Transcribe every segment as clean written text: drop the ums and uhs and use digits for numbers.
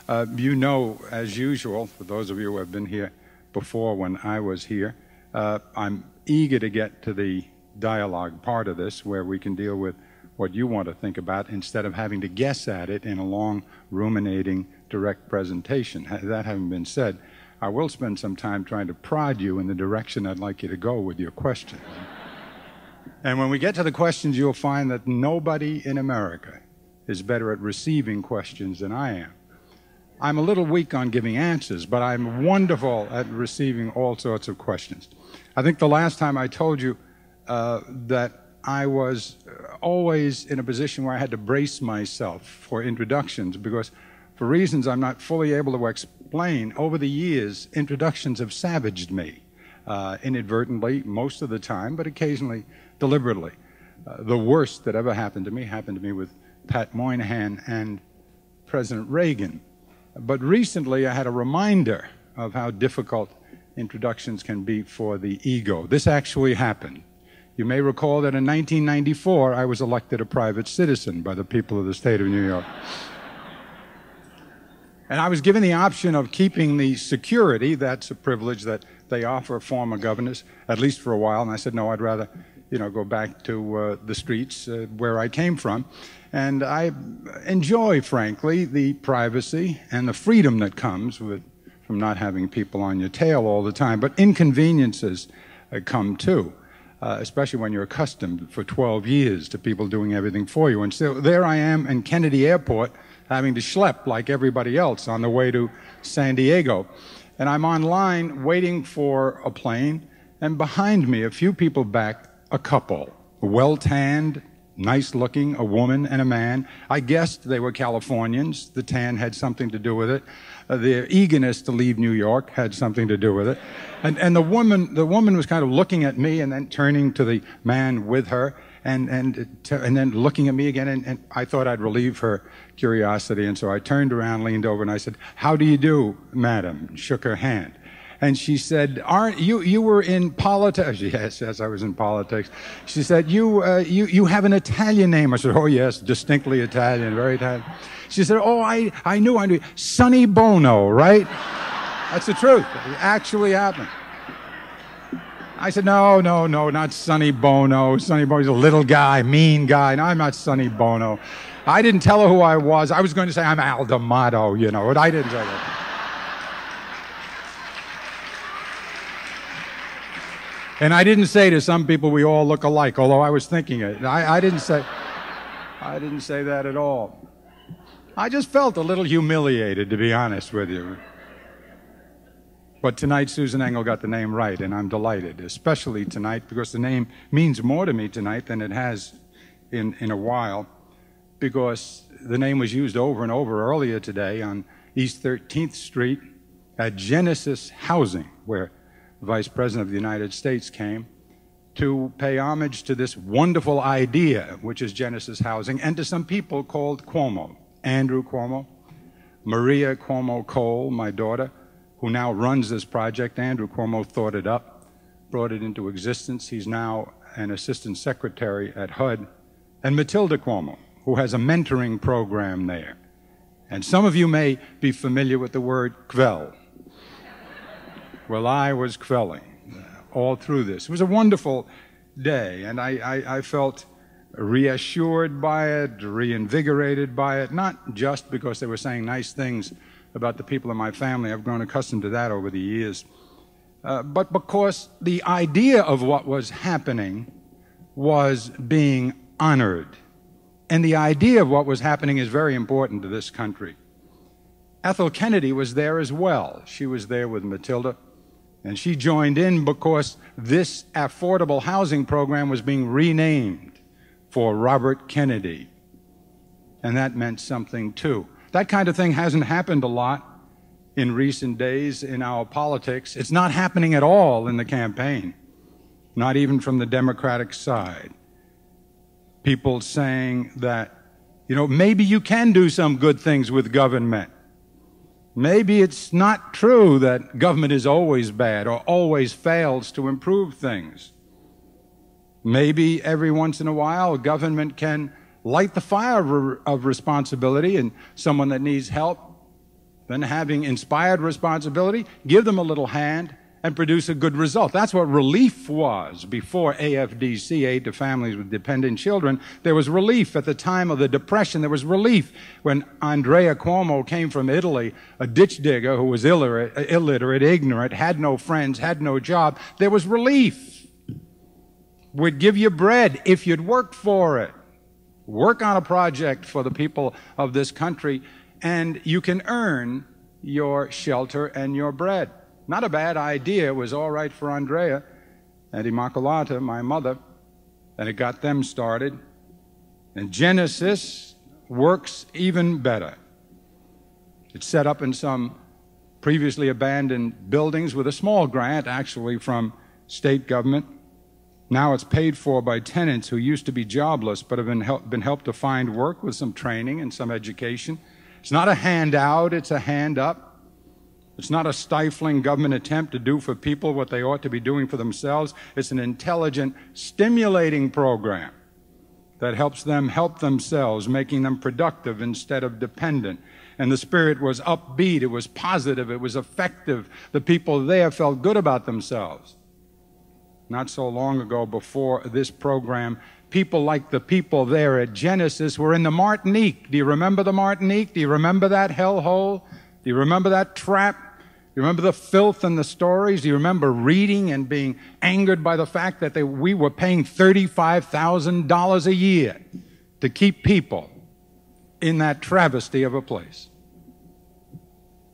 You know, as usual, for those of you who have been here before when I was here, I'm eager to get to the dialogue part of this where we can deal with what you want to think about instead of having to guess at it in a long, ruminating, direct presentation. That having been said, I will spend some time trying to prod you in the direction I'd like you to go with your questions. And when we get to the questions, you'll find that nobody in America is better at receiving questions than I am. I'm a little weak on giving answers, but I'm wonderful at receiving all sorts of questions. I think the last time I told you that I was always in a position where I had to brace myself for introductions because for reasons I'm not fully able to explain, over the years, introductions have savaged me, inadvertently most of the time, but occasionally deliberately. The worst that ever happened to me with Pat Moynihan and President Reagan. But recently I had a reminder of how difficult introductions can be for the ego. This actually happened. You may recall that in 1994 I was elected a private citizen by the people of the state of New York. And I was given the option of keeping the security. That's a privilege that they offer former governors, at least for a while. And I said, no, I'd rather, go back to the streets where I came from. And I enjoy, frankly, the privacy and the freedom that comes from not having people on your tail all the time. But inconveniences come too, especially when you're accustomed for 12 years to people doing everything for you. And so there I am in Kennedy Airport having to schlep like everybody else on the way to San Diego. And I'm online waiting for a plane, and behind me, a few people back, a couple, well-tanned, nice-looking, a woman and a man. I guessed they were Californians. The tan had something to do with it. Their eagerness to leave New York had something to do with it. And the woman was kind of looking at me and then turning to the man with her and then looking at me again. And I thought I'd relieve her curiosity. And so I turned around, leaned over, and I said, "How do you do, madam?" And shook her hand. And she said, "Aren't you were in politics?" Yes, I was in politics. She said, you have an Italian name. I said, "Oh, yes, distinctly Italian, very Italian." She said, "Oh, I knew. Sonny Bono, right?" That's the truth. It actually happened. I said, no, not Sonny Bono. Sonny Bono's a little guy, mean guy. No, I'm not Sonny Bono. I didn't tell her who I was. I was going to say I'm Al D'Amato, but I didn't say that. And I didn't say to some people we all look alike, although I was thinking it. I didn't say that at all. I just felt a little humiliated, to be honest with you. But tonight, Susan Engel got the name right, and I'm delighted, especially tonight, because the name means more to me tonight than it has in a while, because the name was used over and over earlier today on East 13th Street at Genesis Housing, where the Vice President of the United States came to pay homage to this wonderful idea, which is Genesis Housing, and to some people called Cuomo. Andrew Cuomo, Maria Cuomo Cole, my daughter, who now runs this project. Andrew Cuomo thought it up, brought it into existence. He's now an assistant secretary at HUD. And Matilda Cuomo, who has a mentoring program there. And some of you may be familiar with the word quell. Well, I was quelling all through this. It was a wonderful day, and I felt reassured by it, reinvigorated by it, not just because they were saying nice things about the people in my family. I've grown accustomed to that over the years. But because the idea of what was happening was being honored. And the idea of what was happening is very important to this country. Ethel Kennedy was there as well. She was there with Matilda. And she joined in because this affordable housing program was being renamed for Robert Kennedy. And that meant something too. That kind of thing hasn't happened a lot in recent days in our politics. It's not happening at all in the campaign, not even from the Democratic side. People saying that, maybe you can do some good things with government. Maybe it's not true that government is always bad or always fails to improve things. Maybe every once in a while government can light the fire of responsibility, and someone that needs help then having inspired responsibility, give them a little hand and produce a good result. That's what relief was before AFDC, Aid to Families with Dependent Children. There was relief at the time of the Depression. There was relief when Andrea Cuomo came from Italy, a ditch digger who was illiterate, ignorant, had no friends, had no job. There was relief. We'd give you bread if you'd work for it. Work on a project for the people of this country, and you can earn your shelter and your bread. Not a bad idea. It was all right for Andrea and Immaculata, my mother, and it got them started. And Genesis works even better. It's set up in some previously abandoned buildings with a small grant, actually, from state government. Now it's paid for by tenants who used to be jobless but have been helped to find work with some training and some education. It's not a handout, it's a hand up. It's not a stifling government attempt to do for people what they ought to be doing for themselves. It's an intelligent, stimulating program that helps them help themselves, making them productive instead of dependent. And the spirit was upbeat, it was positive, it was effective. The people there felt good about themselves. Not so long ago, before this program, people like the people there at Genesis were in the Martinique. Do you remember the Martinique? Do you remember that hellhole? Do you remember that trap? Do you remember the filth and the stories? Do you remember reading and being angered by the fact that we were paying $35,000 a year to keep people in that travesty of a place?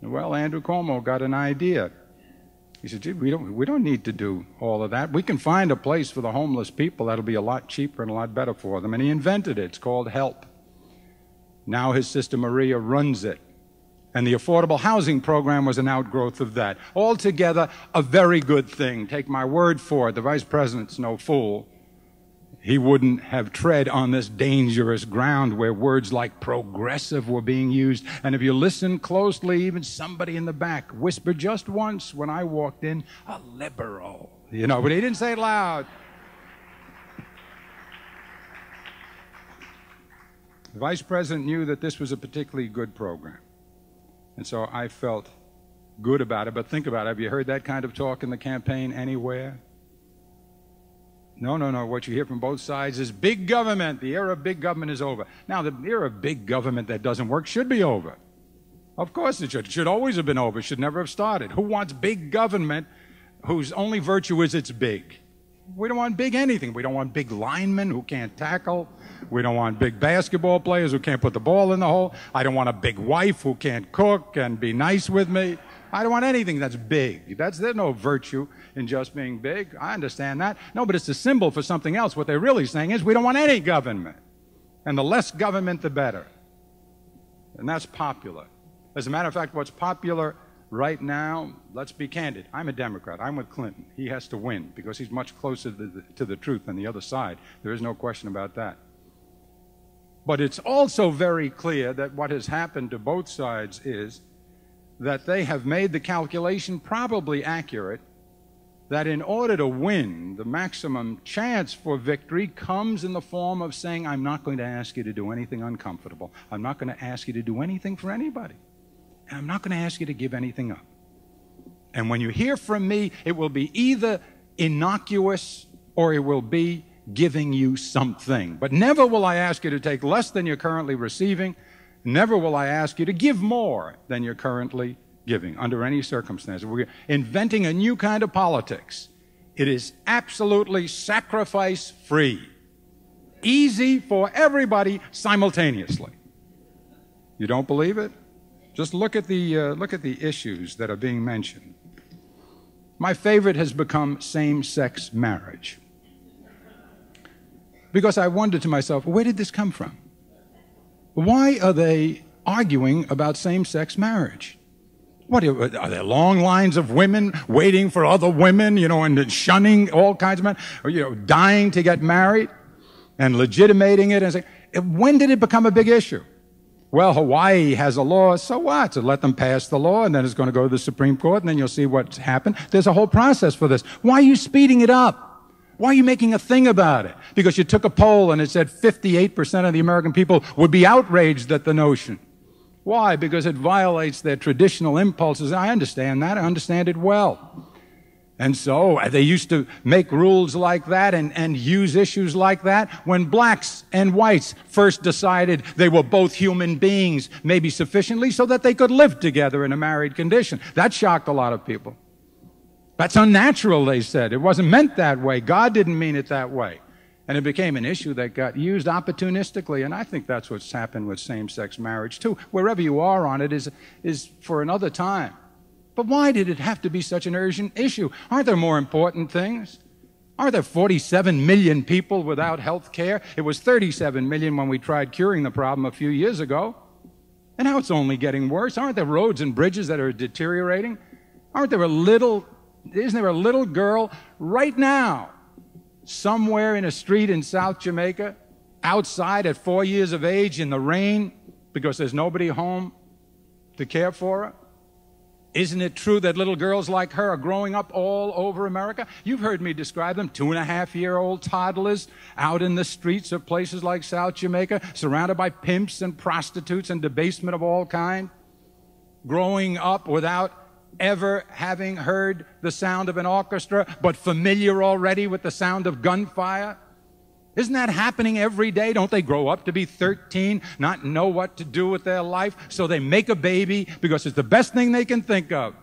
Well, Andrew Cuomo got an idea. He said, gee, we don't need to do all of that. We can find a place for the homeless people that'll be a lot cheaper and a lot better for them. And he invented it. It's called HELP. Now his sister Maria runs it. And the affordable housing program was an outgrowth of that. Altogether, a very good thing. Take my word for it. The vice president's no fool. He wouldn't have tread on this dangerous ground where words like progressive were being used. And if you listen closely, even somebody in the back whispered just once when I walked in, a liberal. You know, but he didn't say it loud. The vice president knew that this was a particularly good program. And so I felt good about it. But think about it. Have you heard that kind of talk in the campaign anywhere? No. What you hear from both sides is big government. The era of big government is over. Now, the era of big government that doesn't work should be over. Of course it should. It should always have been over. It should never have started. Who wants big government whose only virtue is it's big? We don't want big anything. We don't want big linemen who can't tackle. We don't want big basketball players who can't put the ball in the hole. I don't want a big wife who can't cook and be nice with me. I don't want anything that's big. There's no virtue in just being big. I understand that. No, but it's a symbol for something else. What they're really saying is we don't want any government. And the less government, the better. And that's popular. As a matter of fact, what's popular right now, let's be candid. I'm a Democrat. I'm with Clinton. He has to win because he's much closer to the truth than the other side. There is no question about that. But it's also very clear that what has happened to both sides is that they have made the calculation probably accurate that in order to win, the maximum chance for victory comes in the form of saying, I'm not going to ask you to do anything uncomfortable. I'm not going to ask you to do anything for anybody. And I'm not going to ask you to give anything up. And when you hear from me, it will be either innocuous or it will be giving you something. But never will I ask you to take less than you're currently receiving. Never will I ask you to give more than you're currently giving under any circumstance. We're inventing a new kind of politics. It is absolutely sacrifice-free. Easy for everybody simultaneously. You don't believe it? Just look at the issues that are being mentioned. My favorite has become same-sex marriage. Because I wondered to myself, where did this come from? Why are they arguing about same-sex marriage? What are there long lines of women waiting for other women, and shunning all kinds of men, dying to get married and legitimating it and saying, when did it become a big issue? Well, Hawaii has a law, so what? So let them pass the law, and then it's going to go to the Supreme Court, and then you'll see what's happened. There's a whole process for this. Why are you speeding it up? Why are you making a thing about it? Because you took a poll and it said 58% of the American people would be outraged at the notion. Why? Because it violates their traditional impulses. I understand that. I understand it well. And so they used to make rules like that and use issues like that when blacks and whites first decided they were both human beings, maybe sufficiently so that they could live together in a married condition. That shocked a lot of people. That's unnatural, they said. It wasn't meant that way. God didn't mean it that way. And it became an issue that got used opportunistically, and I think that's what's happened with same-sex marriage, too. Wherever you are on it is for another time. But why did it have to be such an urgent issue? Aren't there more important things? Aren't there 47 million people without health care? It was 37 million when we tried curing the problem a few years ago. And now it's only getting worse. Aren't there roads and bridges that are deteriorating? Isn't there a little girl right now somewhere in a street in South Jamaica, outside at 4 years of age in the rain because there's nobody home to care for her? Isn't it true that little girls like her are growing up all over America? You've heard me describe them, 2.5-year-old toddlers out in the streets of places like South Jamaica, surrounded by pimps and prostitutes and debasement of all kind, growing up without ever having heard the sound of an orchestra, but familiar already with the sound of gunfire? Isn't that happening every day? Don't they grow up to be 13, not know what to do with their life, so they make a baby because it's the best thing they can think of?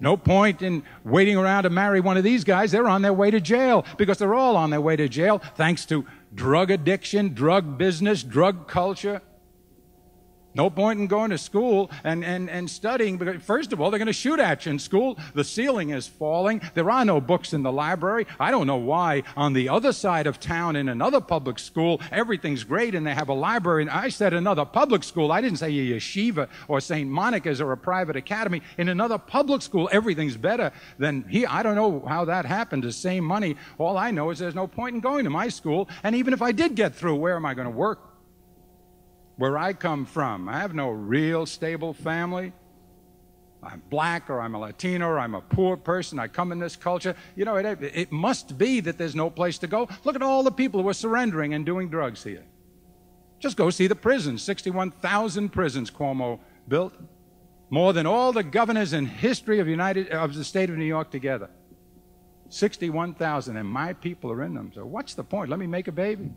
No point in waiting around to marry one of these guys. They're on their way to jail because they're all on their way to jail thanks to drug addiction, drug business, drug culture. No point in going to school and studying because, first of all, they're going to shoot at you in school. The ceiling is falling. There are no books in the library. I don't know why on the other side of town in another public school, everything's great and they have a library. And I said another public school. I didn't say a yeshiva or St. Monica's or a private academy. In another public school, everything's better than here. I don't know how that happened. The same money. All I know is there's no point in going to my school. And even if I did get through, where am I going to work? Where I come from, I have no real stable family. I'm black or I'm a Latino or I'm a poor person. I come in this culture. You know, it must be that there's no place to go. Look at all the people who are surrendering and doing drugs here. Just go see the prisons. 61,000 prisons Cuomo built. More than all the governors in history of the state of New York together. 61,000, and my people are in them. So what's the point? Let me make a baby.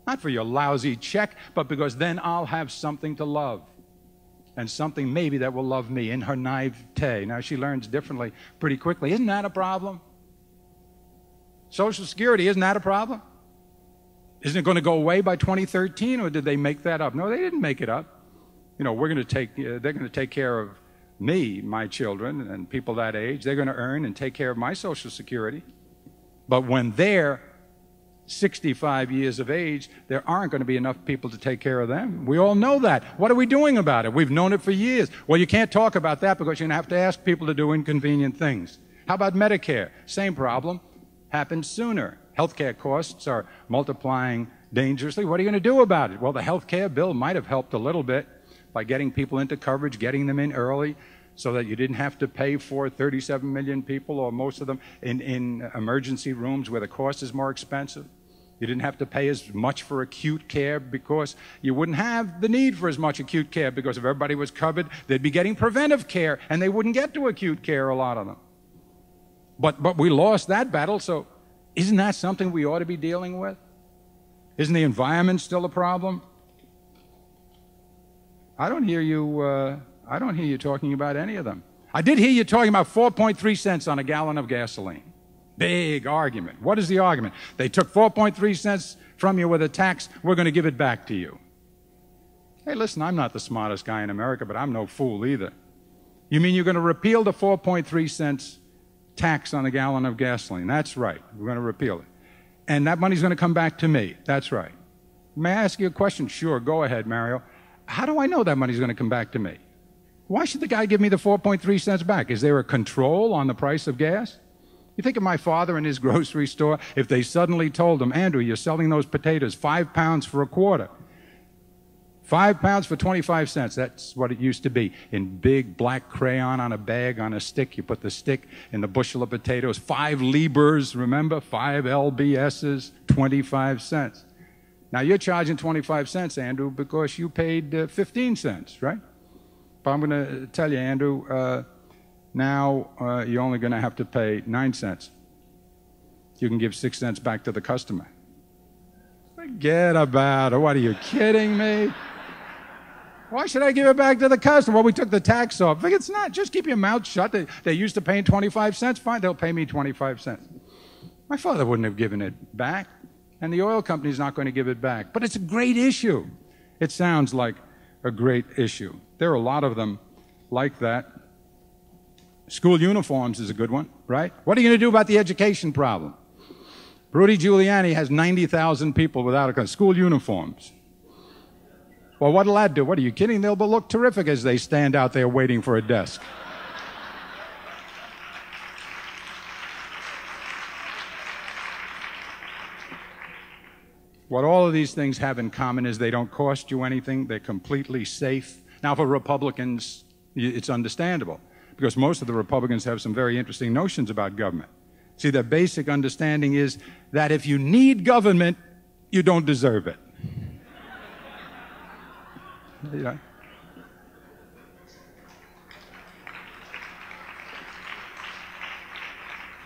Not for your lousy check, but because then I'll have something to love. And something maybe that will love me in her naivete. Now, she learns differently pretty quickly. Isn't that a problem? Social Security, isn't that a problem? Isn't it going to go away by 2013, or did they make that up? No, they didn't make it up. You know, they're going to take care of me, my children, and people that age. They're going to earn and take care of my Social Security. But when they're 65 years of age, there aren't going to be enough people to take care of them. We all know that. What are we doing about it? We've known it for years. Well, you can't talk about that because you're going to have to ask people to do inconvenient things. How about Medicare? Same problem. Happens sooner. Healthcare costs are multiplying dangerously. What are you going to do about it? Well, the healthcare bill might have helped a little bit by getting people into coverage, getting them in early, so that you didn't have to pay for 37 million people, or most of them, in emergency rooms where the cost is more expensive. You didn't have to pay as much for acute care because you wouldn't have the need for as much acute care, because if everybody was covered, they'd be getting preventive care, and they wouldn't get to acute care, a lot of them. But we lost that battle, so isn't that something we ought to be dealing with? Isn't the environment still a problem? I don't hear you talking about any of them. I did hear you talking about 4.3 cents on a gallon of gasoline. Big argument. What is the argument? They took 4.3 cents from you with a tax. We're going to give it back to you. Hey, listen, I'm not the smartest guy in America, but I'm no fool either. You mean you're going to repeal the 4.3 cents tax on a gallon of gasoline? That's right. We're going to repeal it. And that money's going to come back to me. That's right. May I ask you a question? Sure, go ahead, Mario. How do I know that money's going to come back to me? Why should the guy give me the 4.3 cents back? Is there a control on the price of gas? You think of my father in his grocery store, if they suddenly told him, Andrew, you're selling those potatoes 5 pounds for a quarter. 5 pounds for 25 cents. That's what it used to be. In big black crayon on a bag, on a stick. You put the stick in the bushel of potatoes. 5 Libras, remember? 5 LBSs, 25 cents. Now, you're charging 25 cents, Andrew, because you paid 15 cents, right? But I'm going to tell you, Andrew, now you're only going to have to pay 9 cents. You can give 6 cents back to the customer. Forget about it. What, are you kidding me? Why should I give it back to the customer? Well, we took the tax off. It's not. Just keep your mouth shut. They're used to paying 25 cents. Fine, they'll pay me 25 cents. My father wouldn't have given it back, and the oil company's not going to give it back. But it's a great issue. It sounds like a great issue. There are a lot of them like that. School uniforms is a good one, right? What are you going to do about the education problem? Rudy Giuliani has 90,000 people without school uniforms. Well, what'll that do? What, are you kidding? They'll look terrific as they stand out there waiting for a desk. What all of these things have in common is they don't cost you anything. They're completely safe. Now, for Republicans, it's understandable, because most of the Republicans have some very interesting notions about government. See, their basic understanding is that if you need government, you don't deserve it. You know?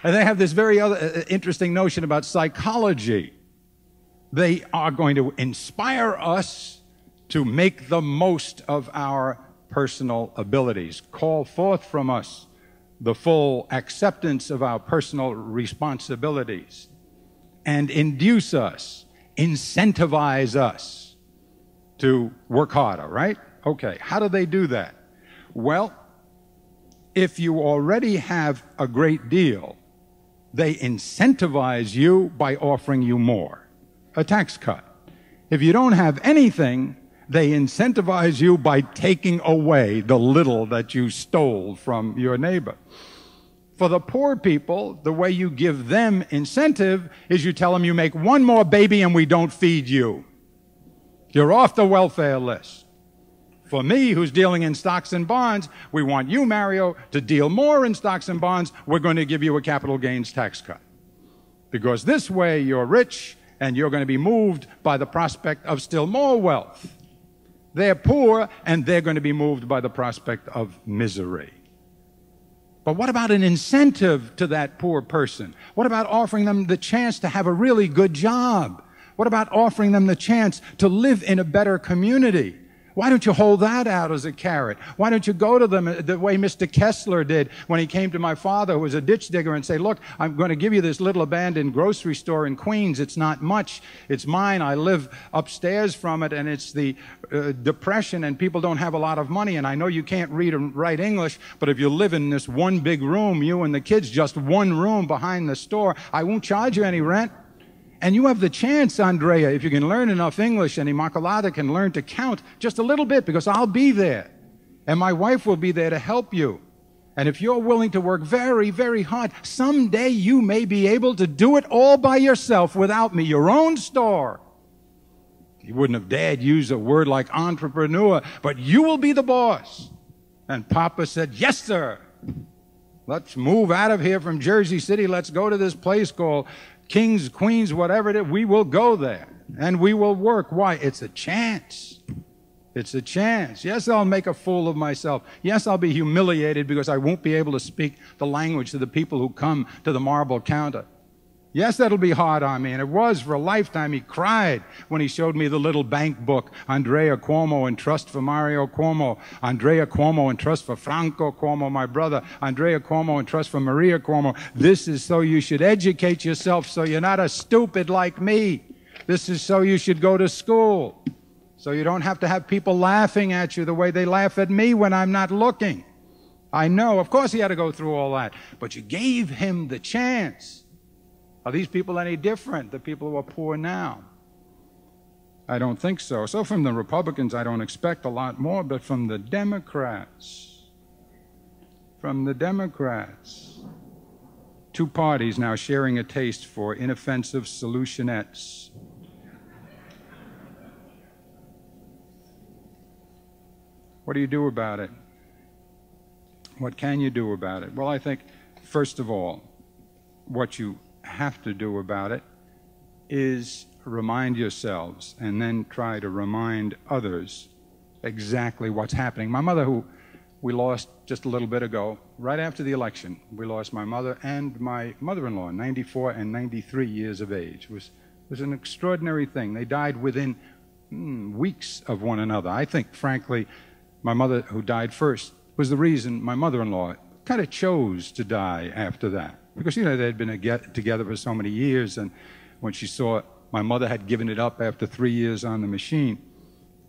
And they have this very interesting notion about psychology. They are going to inspire us to make the most of our personal abilities, call forth from us the full acceptance of our personal responsibilities, and induce us, incentivize us to work harder, right? Okay, how do they do that? Well, if you already have a great deal, they incentivize you by offering you more, a tax cut. If you don't have anything, they incentivize you by taking away the little that you stole from your neighbor. For the poor people, the way you give them incentive is you tell them you make one more baby and we don't feed you. You're off the welfare list. For me, who's dealing in stocks and bonds, we want you, Mario, to deal more in stocks and bonds. We're going to give you a capital gains tax cut. Because this way you're rich and you're going to be moved by the prospect of still more wealth. They're poor and they're going to be moved by the prospect of misery. But what about an incentive to that poor person? What about offering them the chance to have a really good job? What about offering them the chance to live in a better community? Why don't you hold that out as a carrot? Why don't you go to them the way Mr. Kessler did when he came to my father, who was a ditch digger, and say, look, I'm going to give you this little abandoned grocery store in Queens. It's not much. It's mine. I live upstairs from it, and it's the Depression, and people don't have a lot of money, and I know you can't read and write English, but if you live in this one big room, you and the kids, just one room behind the store, I won't charge you any rent. And you have the chance, Andrea, if you can learn enough English, and Immaculata can learn to count just a little bit, because I'll be there. And my wife will be there to help you. And if you're willing to work very, very hard, someday you may be able to do it all by yourself without me, your own store. You wouldn't have dared use a word like entrepreneur, but you will be the boss. And Papa said, yes, sir. Let's move out of here from Jersey City. Let's go to this place called Kings, Queens, whatever it is. We will go there and we will work. Why? It's a chance. It's a chance. Yes, I'll make a fool of myself. Yes, I'll be humiliated because I won't be able to speak the language to the people who come to the marble counter. Yes, that'll be hard on me, and it was for a lifetime. He cried when he showed me the little bank book, Andrea Cuomo and Trust for Mario Cuomo, Andrea Cuomo and Trust for Franco Cuomo, my brother, Andrea Cuomo and Trust for Maria Cuomo. This is so you should educate yourself so you're not a stupid like me. This is so you should go to school, so you don't have to have people laughing at you the way they laugh at me when I'm not looking. I know, of course he had to go through all that, but you gave him the chance. Are these people any different, the people who are poor now? I don't think so. So from the Republicans, I don't expect a lot more, but from the Democrats, two parties now sharing a taste for inoffensive solutionettes. What do you do about it? What can you do about it? Well, I think, first of all, what you have to do about it is remind yourselves and then try to remind others exactly what's happening. My mother, who we lost just a little bit ago, right after the election, we lost my mother and my mother-in-law, 94 and 93 years of age. It was an extraordinary thing. They died within weeks of one another. I think, frankly, my mother, who died first, was the reason my mother-in-law kind of chose to die after that. Because, you know, they'd been together for so many years, and when she saw my mother had given it up after 3 years on the machine,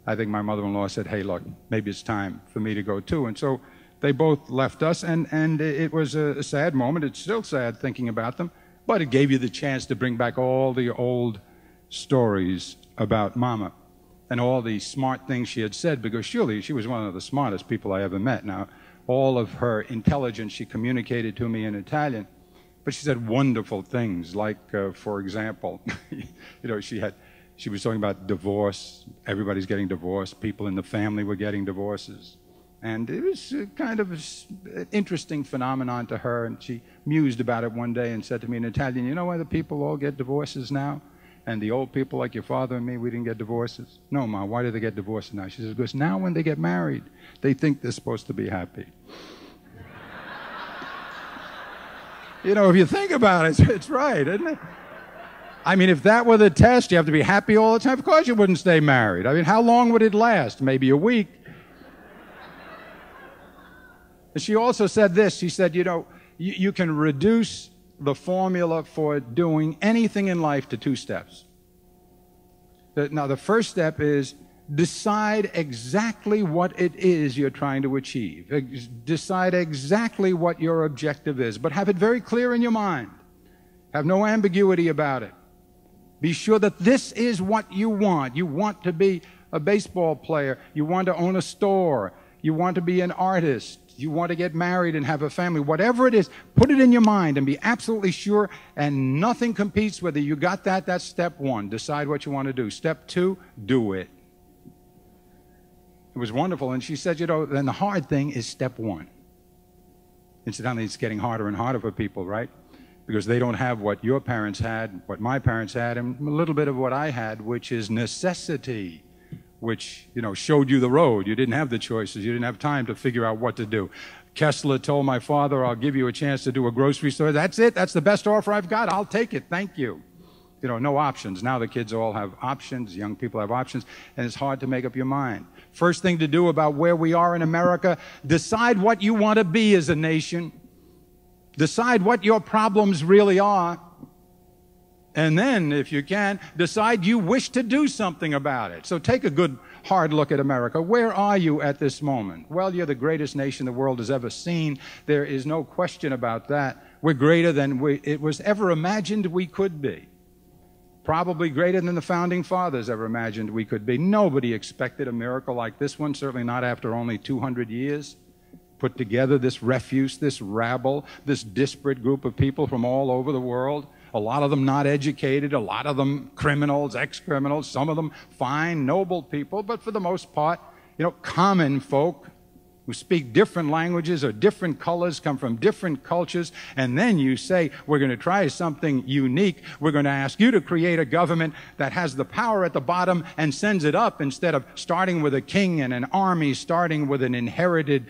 I think my mother-in-law said, hey, look, maybe it's time for me to go too. And so they both left us, and it was a sad moment. It's still sad thinking about them, but it gave you the chance to bring back all the old stories about Mama and all the smart things she had said, because surely she was one of the smartest people I ever met. Now, all of her intelligence she communicated to me in Italian, but she said wonderful things, like, for example, you know, she was talking about divorce. Everybody's getting divorced. People in the family were getting divorces. And it was kind of an interesting phenomenon to her, and she mused about it one day and said to me in Italian, you know why the people all get divorces now? And the old people like your father and me, we didn't get divorces. No, Ma, why do they get divorces now? She says, because now when they get married, they think they're supposed to be happy. You know, if you think about it, it's right, isn't it? I mean, if that were the test, you have to be happy all the time. Of course you wouldn't stay married. I mean, how long would it last? Maybe a week. And she also said this. She said, you know, you can reduce the formula for doing anything in life to 2 steps. Now, the first step is decide exactly what it is you're trying to achieve. Decide exactly what your objective is, but have it very clear in your mind. Have no ambiguity about it. Be sure that this is what you want. You want to be a baseball player. You want to own a store. You want to be an artist. You want to get married and have a family. Whatever it is, put it in your mind and be absolutely sure, and nothing competes with it. You got that? That's step 1. Decide what you want to do. Step 2, do it. It was wonderful. And she said, you know, then the hard thing is step 1. Incidentally, it's getting harder and harder for people, right? Because they don't have what your parents had, what my parents had, and a little bit of what I had, which is necessity, which, you know, showed you the road. You didn't have the choices. You didn't have time to figure out what to do. Kessler told my father, I'll give you a chance to do a grocery store. That's it. That's the best offer I've got. I'll take it. Thank you. You know, no options. Now the kids all have options. Young people have options, and it's hard to make up your mind. First thing to do about where we are in America, decide what you want to be as a nation. Decide what your problems really are. And then, if you can, decide you wish to do something about it. So take a good, hard look at America. Where are you at this moment? Well, you're the greatest nation the world has ever seen. There is no question about that. We're greater than it was ever imagined we could be. Probably greater than the Founding Fathers ever imagined we could be. Nobody expected a miracle like this one, certainly not after only 200 years. Put together this refuse, this rabble, this disparate group of people from all over the world. A lot of them not educated, a lot of them criminals, ex-criminals, some of them fine, noble people, but for the most part, you know, common folk who speak different languages or different colors, come from different cultures, and then you say, we're going to try something unique. We're going to ask you to create a government that has the power at the bottom and sends it up, instead of starting with a king and an army, starting with an inherited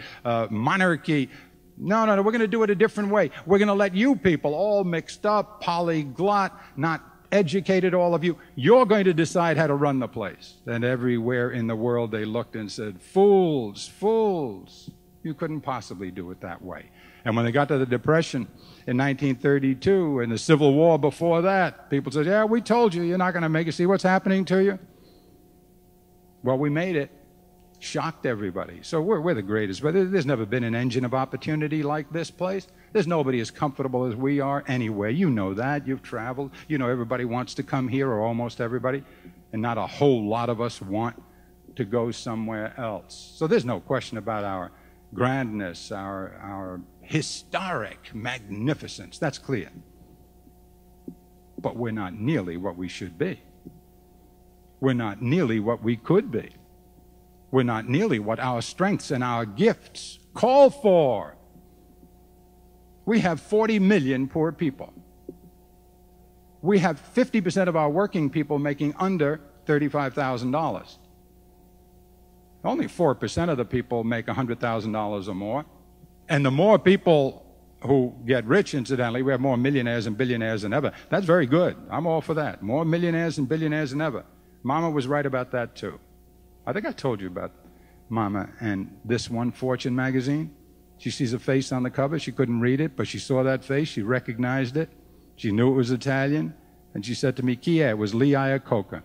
monarchy. No, we're going to do it a different way. We're going to let you people, all mixed up, polyglot, not educated, all of you, you're going to decide how to run the place. And everywhere in the world they looked and said, fools, fools. You couldn't possibly do it that way. And when they got to the Depression in 1932 and the Civil War before that, people said, yeah, we told you, you're not going to make it. See what's happening to you? Well, we made it. Shocked everybody. So we're the greatest. But there's never been an engine of opportunity like this place. There's nobody as comfortable as we are anywhere. You know that. You've traveled. You know everybody wants to come here, or almost everybody, and not a whole lot of us want to go somewhere else. So there's no question about our grandness, our historic magnificence. That's clear. But we're not nearly what we should be. We're not nearly what we could be. We're not nearly what our strengths and our gifts call for. We have 40 million poor people. we have 50% of our working people making under $35,000. Only 4% of the people make $100,000 or more. And the more people who get rich, incidentally, we have more millionaires and billionaires than ever. That's very good. I'm all for that. More millionaires and billionaires than ever. Mama was right about that, too. I think I told you about Mama and this one, Fortune magazine. She sees a face on the cover. She couldn't read it, but she saw that face. She recognized it. She knew it was Italian. And she said to me, Chi è? It was Lee Iacocca.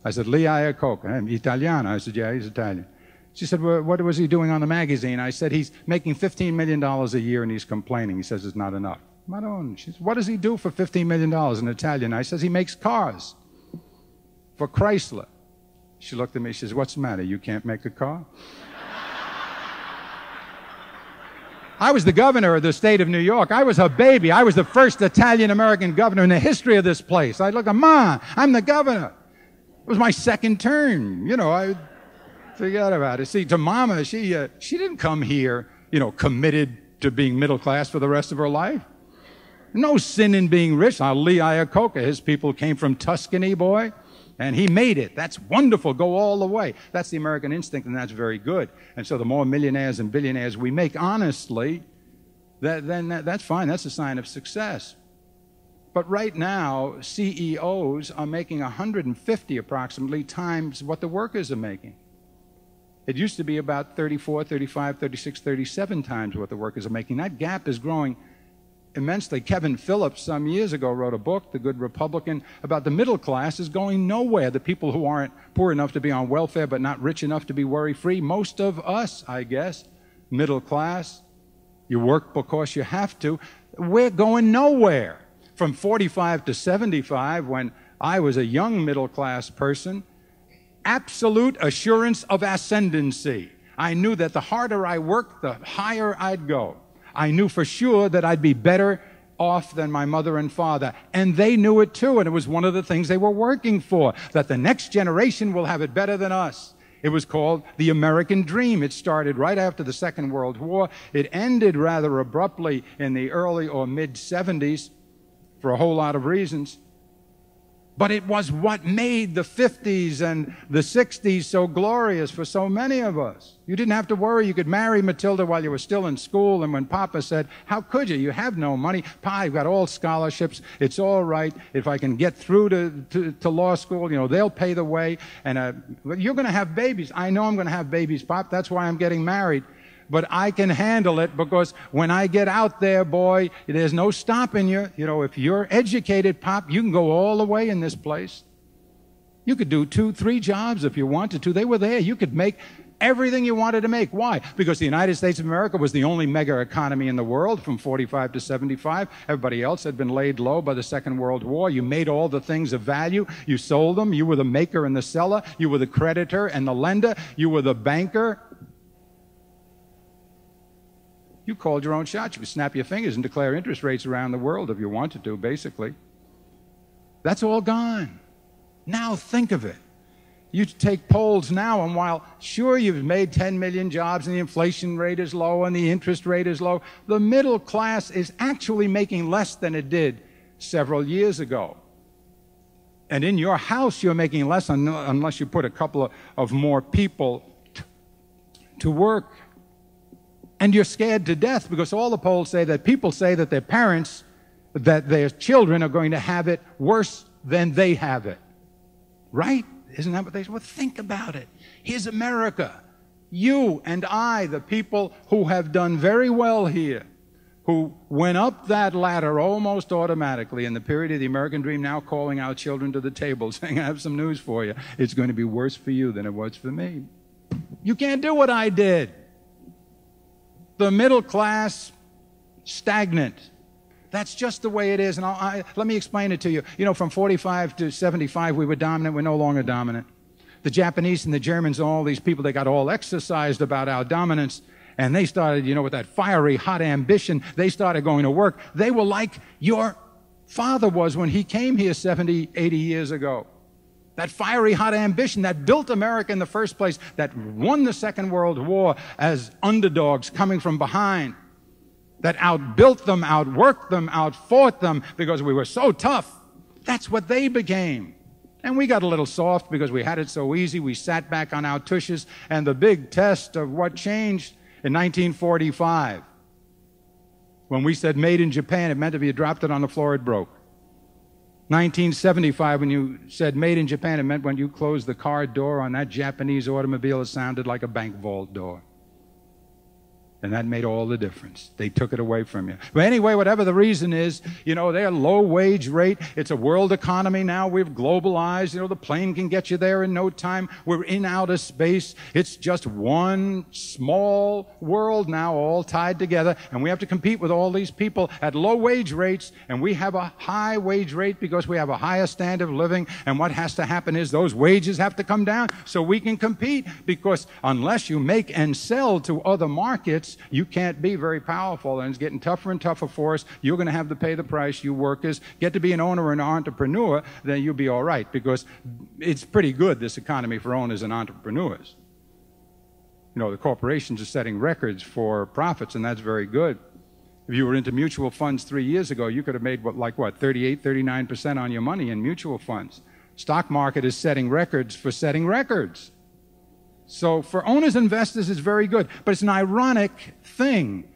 I said, Lee Iacocca. I'm Italiano. I said, yeah, he's Italian. She said, well, what was he doing on the magazine? I said, he's making $15 million a year and he's complaining. He says it's not enough. She said, what does he do for $15 million in Italian? I says, he makes cars for Chrysler. She looked at me, she says, what's the matter? You can't make a car? I was the governor of the state of New York. I was her baby. I was the first Italian-American governor in the history of this place. I'd look at Ma, I'm the governor. It was my second term. You know, I forget about it. See, to Mama, she didn't come here, you know, committed to being middle class for the rest of her life. No sin in being rich. Now, Lee Iacocca, his people came from Tuscany, boy, and he made it. That's wonderful. Go all the way. That's the American instinct, and that's very good. And so the more millionaires and billionaires we make honestly, that's fine. That's a sign of success. But right now, CEOs are making 150 approximately times what the workers are making. It used to be about 34, 35, 36, 37 times what the workers are making. That gap is growing immensely. Kevin Phillips some years ago wrote a book, The Good Republican, about the middle class is going nowhere. The people who aren't poor enough to be on welfare but not rich enough to be worry-free. Most of us, I guess, middle class, you work because you have to. We're going nowhere. From 45 to 75, when I was a young middle-class person, absolute assurance of ascendancy. I knew that the harder I worked, the higher I'd go. I knew for sure that I'd be better off than my mother and father. And they knew it too, and it was one of the things they were working for, that the next generation will have it better than us. It was called the American Dream. It started right after the Second World War. It ended rather abruptly in the early or mid-70s for a whole lot of reasons. But it was what made the 50s and the 60s so glorious for so many of us. You didn't have to worry. You could marry Matilda while you were still in school. And when Papa said, how could you? You have no money. Pa, you've got all scholarships. It's all right. If I can get through to law school, you know, they'll pay the way. And you're going to have babies. I know I'm going to have babies, Pop. That's why I'm getting married. But I can handle it because when I get out there, boy, there's no stopping you. You know, if you're educated, Pop, you can go all the way in this place. You could do 2, 3 jobs if you wanted to. They were there. You could make everything you wanted to make. Why? Because the United States of America was the only mega economy in the world from 45 to 75. Everybody else had been laid low by the Second World War. You made all the things of value. You sold them. You were the maker and the seller. You were the creditor and the lender. You were the banker. You called your own shots. You could snap your fingers and declare interest rates around the world if you wanted to, basically. That's all gone. Now think of it. You take polls now, and while sure you've made 10 million jobs and the inflation rate is low and the interest rate is low, the middle class is actually making less than it did several years ago. And in your house, you're making less unless you put a couple of more people to work. And you're scared to death because all the polls say that people say that their parents, that their children are going to have it worse than they have it. Right? Isn't that what they say? Well, think about it. Here's America. You and I, the people who have done very well here, who went up that ladder almost automatically in the period of the American Dream, now calling our children to the table, saying, I have some news for you. It's going to be worse for you than it was for me. You can't do what I did. The middle class, stagnant. That's just the way it is. And let me explain it to you. You know, from 45 to 75, we were dominant. We're no longer dominant. The Japanese and the Germans and all these people, they got all exercised about our dominance. And they started, you know, with that fiery, hot ambition, they started going to work. They were like your father was when he came here 70, 80 years ago. That fiery, hot ambition that built America in the first place, that won the Second World War as underdogs coming from behind, that outbuilt them, outworked them, outfought them because we were so tough. That's what they became. And we got a little soft because we had it so easy. We sat back on our tushes. And the big test of what changed in 1945, when we said made in Japan, it meant if you dropped it on the floor, it broke. 1975, when you said made in Japan, it meant when you closed the car door on that Japanese automobile, it sounded like a bank vault door. And that made all the difference. They took it away from you. But anyway, whatever the reason is, they're low wage rate. It's a world economy now. We've globalized. The plane can get you there in no time. We're in outer space. It's just one small world now, all tied together. And we have to compete with all these people at low wage rates. And we have a high wage rate because we have a higher standard of living. And what has to happen is those wages have to come down so we can compete. Because unless you make and sell to other markets, you can't be very powerful, and it's getting tougher and tougher for us. You're going to have to pay the price, you workers. Get to be an owner and an entrepreneur, then you'll be all right, because it's pretty good, this economy, for owners and entrepreneurs. The corporations are setting records for profits, and that's very good. If you were into mutual funds 3 years ago, you could have made, 38, 39% on your money in mutual funds. Stock market is setting records for setting records. So for owners and investors, it's very good. But it's an ironic thing.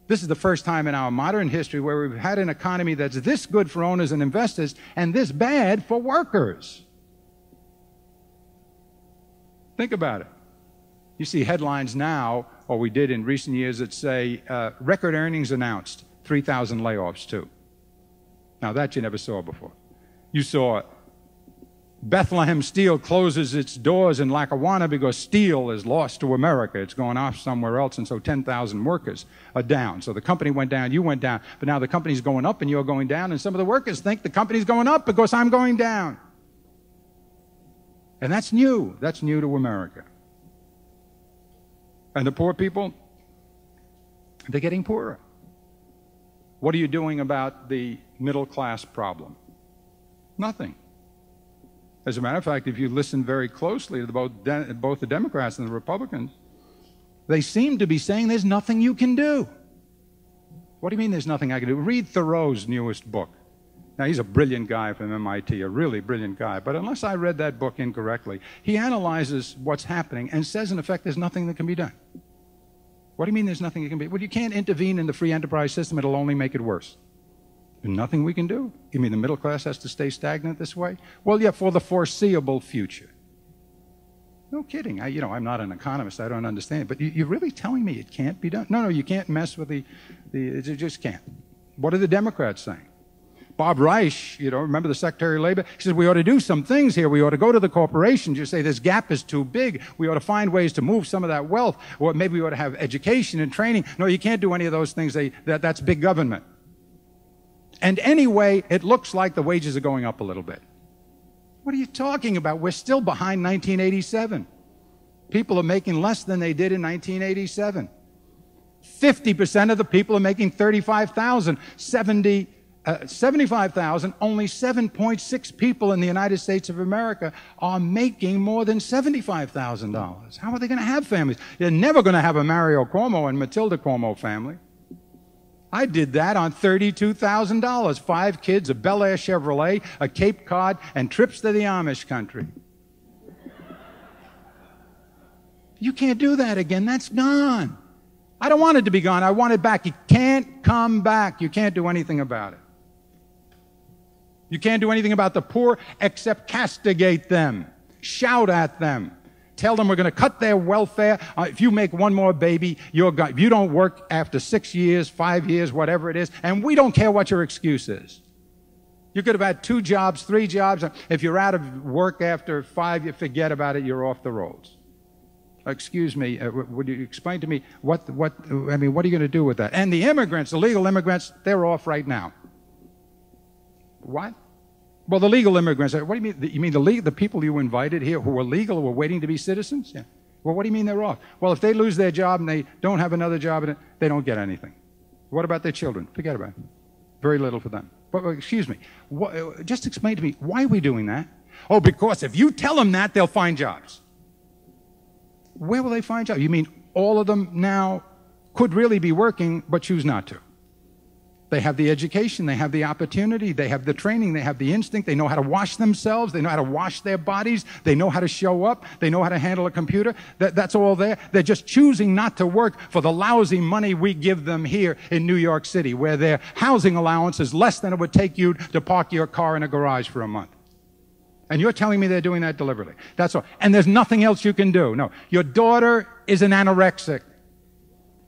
This is the first time in our modern history where we've had an economy that's this good for owners and investors and this bad for workers. Think about it. You see headlines now, or we did in recent years, that say, record earnings announced, 3,000 layoffs too. Now that you never saw before. You saw Bethlehem Steel closes its doors in Lackawanna because steel is lost to America. It's going off somewhere else, and so 10,000 workers are down. So the company went down, you went down, but now the company's going up and you're going down, and some of the workers think the company's going up because I'm going down. And that's new. That's new to America. And the poor people, they're getting poorer. What are you doing about the middle class problem? Nothing. As a matter of fact, if you listen very closely to both the Democrats and the Republicans, they seem to be saying there's nothing you can do. What do you mean there's nothing I can do? Read Thoreau's newest book. Now, he's a brilliant guy from MIT, a really brilliant guy, but unless I read that book incorrectly, he analyzes what's happening and says, in effect, there's nothing that can be done. What do you mean there's nothing that can be? Well, you can't intervene in the free enterprise system. It'll only make it worse. There's nothing we can do. You mean the middle class has to stay stagnant this way? Well, yeah, for the foreseeable future. No kidding. I'm not an economist. I don't understand. But you're really telling me it can't be done? No, you can't mess with you just can't. What are the Democrats saying? Bob Reich, remember the Secretary of Labor? He says, we ought to do some things here. We ought to go to the corporations. You say this gap is too big. We ought to find ways to move some of that wealth. Or maybe we ought to have education and training. No, you can't do any of those things. That's big government. And anyway, it looks like the wages are going up a little bit. What are you talking about? We're still behind 1987. People are making less than they did in 1987. 50% of the people are making $35,000. 75,000, only 7.6 people in the United States of America are making more than $75,000. How are they going to have families? They're never going to have a Mario Cuomo and Matilda Cuomo family. I did that on $32,000. 5 kids, a Bel Air Chevrolet, a Cape Cod, and trips to the Amish country. You can't do that again. That's gone. I don't want it to be gone. I want it back. It can't come back. You can't do anything about it. You can't do anything about the poor except castigate them, shout at them. Tell them we're going to cut their welfare. If you make one more baby, if you don't work after 6 years, 5 years, whatever it is, and we don't care what your excuse is. You could have had 2 jobs, 3 jobs. If you're out of work after 5, you forget about it, you're off the rolls. Excuse me, would you explain to me what are you going to do with that? And the immigrants, the legal immigrants, they're off right now. What? Well, the legal immigrants, what do you mean? You mean the people you invited here who are legal, who are waiting to be citizens? Yeah. Well, what do you mean they're off? Well, if they lose their job and they don't have another job, they don't get anything. What about their children? Forget about it. Very little for them. But excuse me, just explain to me, why are we doing that? Oh, because if you tell them that, they'll find jobs. Where will they find jobs? You mean all of them now could really be working, but choose not to? They have the education, they have the opportunity, they have the training, they have the instinct, they know how to wash themselves, they know how to wash their bodies, they know how to show up, they know how to handle a computer. That's all there. They're just choosing not to work for the lousy money we give them here in New York City, where their housing allowance is less than it would take you to park your car in a garage for a month. And you're telling me they're doing that deliberately. That's all. And there's nothing else you can do. No. Your daughter is an anorexic.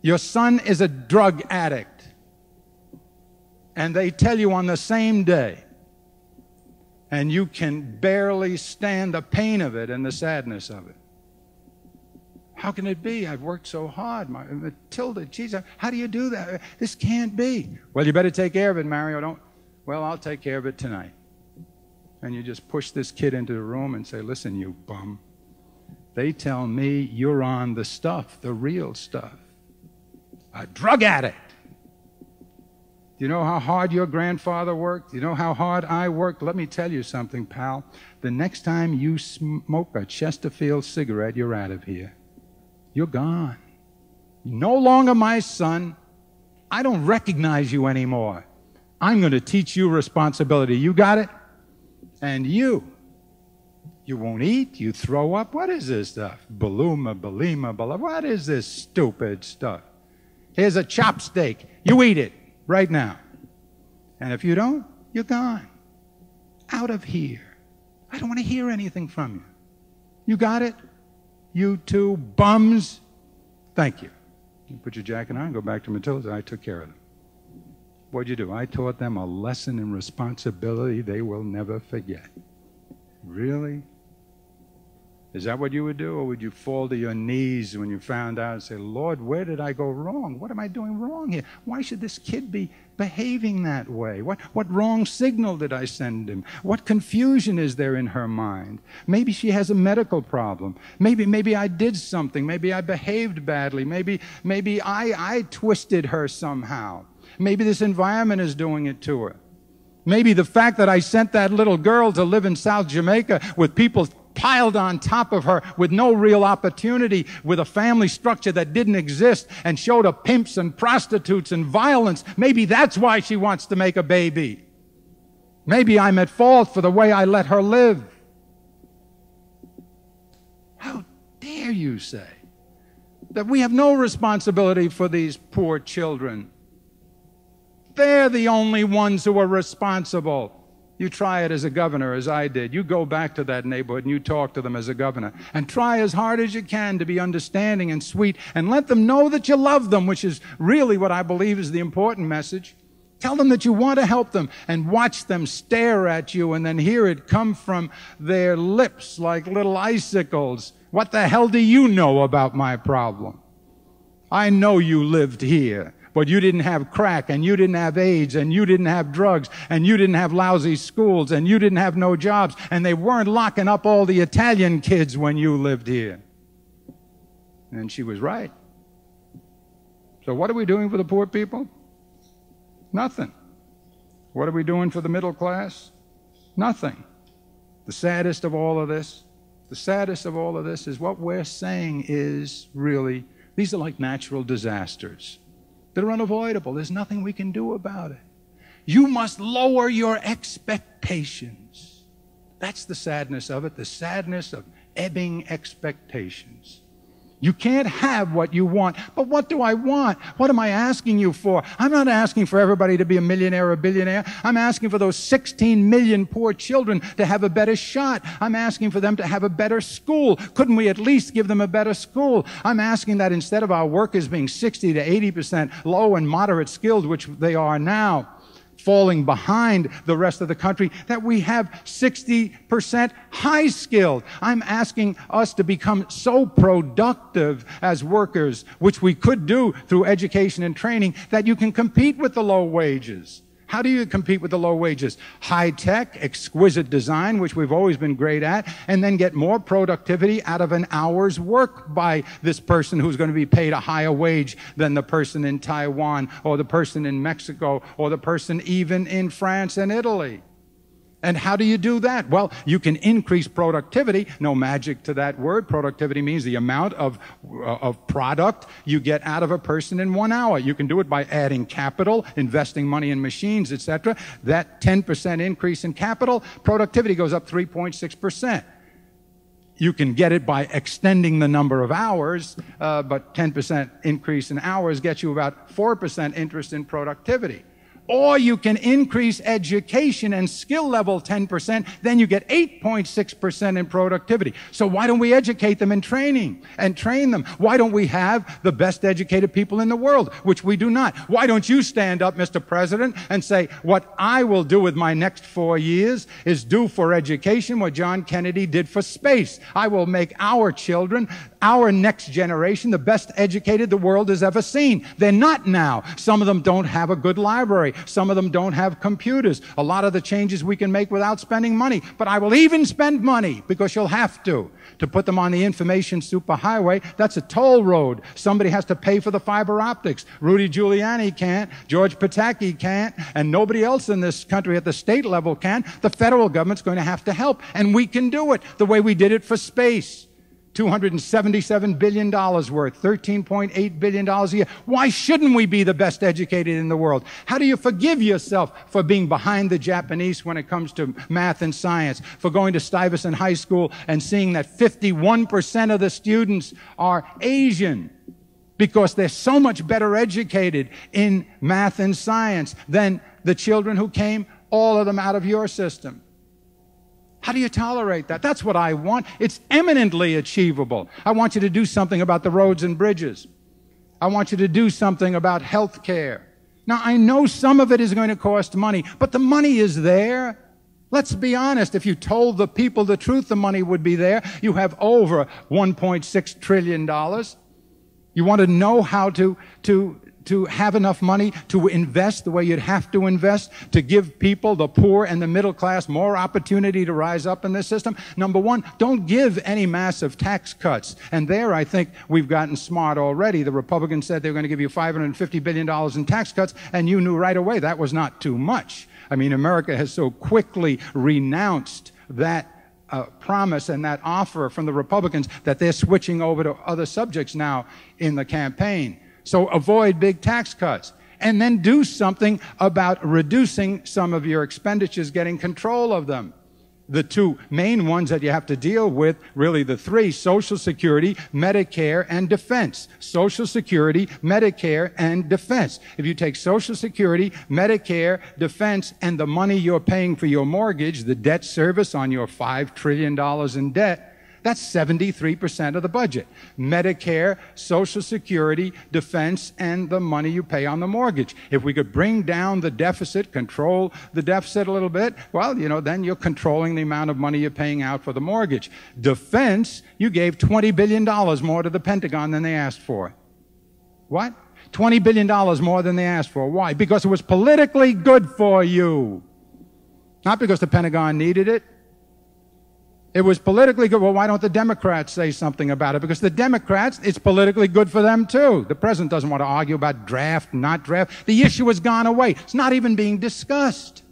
Your son is a drug addict. And they tell you on the same day, and you can barely stand the pain of it and the sadness of it. How can it be? I've worked so hard. Matilda, geez, how do you do that? This can't be. Well, you better take care of it, Mario. Well, I'll take care of it tonight. And you just push this kid into the room and say, listen, you bum. They tell me you're on the stuff, the real stuff. A drug addict. Do you know how hard your grandfather worked? Do you know how hard I worked? Let me tell you something, pal. The next time you smoke a Chesterfield cigarette, you're out of here. You're gone. You're no longer my son. I don't recognize you anymore. I'm going to teach you responsibility. You got it? And you won't eat, you throw up. What is this stuff? Baluma, balima, bala. What is this stupid stuff? Here's a chopstick. You eat it. Right now. And if you don't, you're gone. Out of here. I don't want to hear anything from you. You got it? You two bums? Thank you. You put your jacket on, go back to Matilda. I took care of them. What'd you do? I taught them a lesson in responsibility they will never forget. Really? Is that what you would do? Or would you fall to your knees when you found out and say, Lord, where did I go wrong? What am I doing wrong here? Why should this kid be behaving that way? What wrong signal did I send him? What confusion is there in her mind? Maybe she has a medical problem. Maybe I did something. Maybe I behaved badly. Maybe I twisted her somehow. Maybe this environment is doing it to her. Maybe the fact that I sent that little girl to live in South Jamaica with people piled on top of her with no real opportunity, with a family structure that didn't exist, and showed her pimps and prostitutes and violence. Maybe that's why she wants to make a baby. Maybe I'm at fault for the way I let her live. How dare you say that we have no responsibility for these poor children? They're the only ones who are responsible. You try it as a governor, as I did. You go back to that neighborhood and you talk to them as a governor. And try as hard as you can to be understanding and sweet and let them know that you love them, which is really what I believe is the important message. Tell them that you want to help them and watch them stare at you and then hear it come from their lips like little icicles. What the hell do you know about my problem? I know you lived here. But you didn't have crack, and you didn't have AIDS, and you didn't have drugs, and you didn't have lousy schools, and you didn't have no jobs, and they weren't locking up all the Italian kids when you lived here. And she was right. So what are we doing for the poor people? Nothing. What are we doing for the middle class? Nothing. The saddest of all of this is what we're saying is really, these are like natural disasters. They're unavoidable. There's nothing we can do about it. You must lower your expectations. That's the sadness of it, the sadness of ebbing expectations. You can't have what you want. But what do I want? What am I asking you for? I'm not asking for everybody to be a millionaire or a billionaire. I'm asking for those 16 million poor children to have a better shot. I'm asking for them to have a better school. Couldn't we at least give them a better school? I'm asking that instead of our workers being 60 to 80% low and moderate skilled, which they are now, falling behind the rest of the country, that we have 60% high skilled. I'm asking us to become so productive as workers, which we could do through education and training, that you can compete with the low wages. How do you compete with the low wages? High tech, exquisite design, which we've always been great at, and then get more productivity out of an hour's work by this person who's going to be paid a higher wage than the person in Taiwan or the person in Mexico or the person even in France and Italy. And how do you do that? Well, you can increase productivity. No magic to that word. Productivity means the amount of product you get out of a person in 1 hour. You can do it by adding capital, investing money in machines, etc. That 10% increase in capital, productivity goes up 3.6%. You can get it by extending the number of hours, but 10% increase in hours gets you about 4% interest in productivity. Or you can increase education and skill level 10%, then you get 8.6% in productivity. So why don't we educate them in training and train them? Why don't we have the best educated people in the world, which we do not? Why don't you stand up, Mr. President, and say, what I will do with my next 4 years is do for education what John Kennedy did for space. I will make our children, our next generation, the best educated the world has ever seen. They're not now. Some of them don't have a good library. Some of them don't have computers. A lot of the changes we can make without spending money. But I will even spend money, because you'll have to put them on the information superhighway. That's a toll road. Somebody has to pay for the fiber optics. Rudy Giuliani can't. George Pataki can't. And nobody else in this country at the state level can. The federal government's going to have to help. And we can do it the way we did it for space. $277 billion worth, $13.8 billion a year. Why shouldn't we be the best educated in the world? How do you forgive yourself for being behind the Japanese when it comes to math and science, for going to Stuyvesant High School and seeing that 51% of the students are Asian, because they're so much better educated in math and science than the children who came, all of them, out of your system? How do you tolerate that? That's what I want. It's eminently achievable. I want you to do something about the roads and bridges. I want you to do something about health care. Now, I know some of it is going to cost money, but the money is there. Let's be honest. If you told the people the truth, the money would be there. You have over $1.6 trillion. You want to know how to have enough money to invest the way you'd have to invest, to give people, the poor and the middle class, more opportunity to rise up in this system. Number one, don't give any massive tax cuts. And there, I think we've gotten smart already. The Republicans said they were going to give you $550 billion in tax cuts, and you knew right away that was not too much. I mean, America has so quickly renounced that promise and that offer from the Republicans that they're switching over to other subjects now in the campaign. So avoid big tax cuts, and then do something about reducing some of your expenditures, getting control of them. The two main ones that you have to deal with, really the three: Social Security, Medicare, and defense. Social Security, Medicare, and defense. If you take Social Security, Medicare, defense, and the money you're paying for your mortgage, the debt service on your $5 trillion in debt, that's 73% of the budget. Medicare, Social Security, defense, and the money you pay on the mortgage. If we could bring down the deficit, control the deficit a little bit, well, then you're controlling the amount of money you're paying out for the mortgage. Defense, you gave $20 billion more to the Pentagon than they asked for. What? $20 billion more than they asked for. Why? Because it was politically good for you. Not because the Pentagon needed it. It was politically good. Well, why don't the Democrats say something about it? Because the Democrats, it's politically good for them too. The president doesn't want to argue about draft, not draft. The issue has gone away. It's not even being discussed.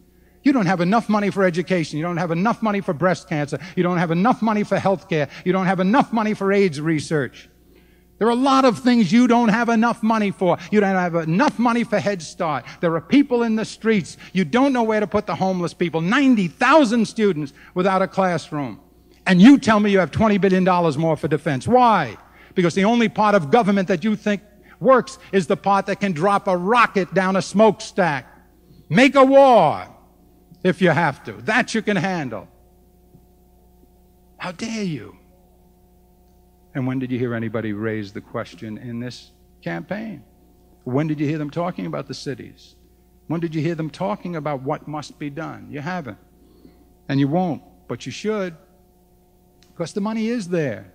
You don't have enough money for education. You don't have enough money for breast cancer. You don't have enough money for health care. You don't have enough money for AIDS research. There are a lot of things you don't have enough money for. You don't have enough money for Head Start. There are people in the streets. You don't know where to put the homeless people. 90,000 students without a classroom. And you tell me you have $20 billion more for defense. Why? Because the only part of government that you think works is the part that can drop a rocket down a smokestack. Make a war if you have to. That you can handle. How dare you? And when did you hear anybody raise the question in this campaign? When did you hear them talking about the cities? When did you hear them talking about what must be done? You haven't. And you won't, but you should. Because the money is there.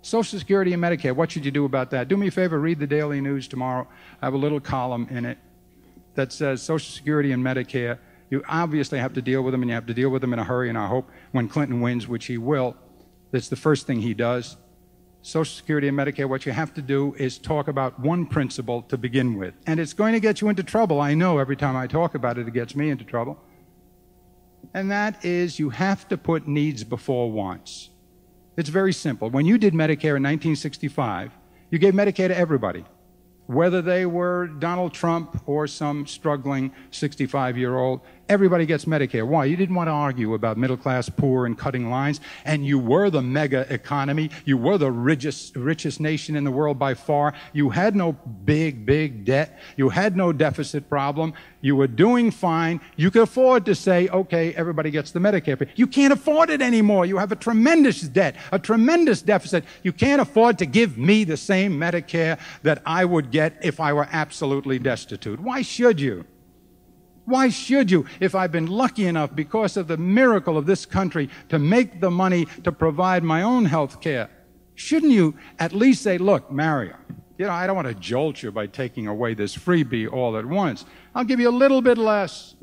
Social Security and Medicare, what should you do about that? Do me a favor, read the Daily News tomorrow. I have a little column in it that says Social Security and Medicare, you obviously have to deal with them, and you have to deal with them in a hurry, and I hope when Clinton wins, which he will, that's the first thing he does. Social Security and Medicare, what you have to do is talk about one principle to begin with. And it's going to get you into trouble. I know every time I talk about it, it gets me into trouble. And that is you have to put needs before wants. It's very simple. When you did Medicare in 1965, you gave Medicare to everybody, whether they were Donald Trump or some struggling 65-year-old. Everybody gets Medicare. Why? You didn't want to argue about middle class, poor, and cutting lines. And you were the mega economy. You were the richest nation in the world by far. You had no big debt. You had no deficit problem. You were doing fine. You could afford to say, okay, everybody gets the Medicare. You can't afford it anymore. You have a tremendous debt, a tremendous deficit. You can't afford to give me the same Medicare that I would get if I were absolutely destitute. Why should you? Why should you, if I've been lucky enough because of the miracle of this country to make the money to provide my own health care? Shouldn't you at least say, look, Mario, I don't want to jolt you by taking away this freebie all at once. I'll give you a little bit less.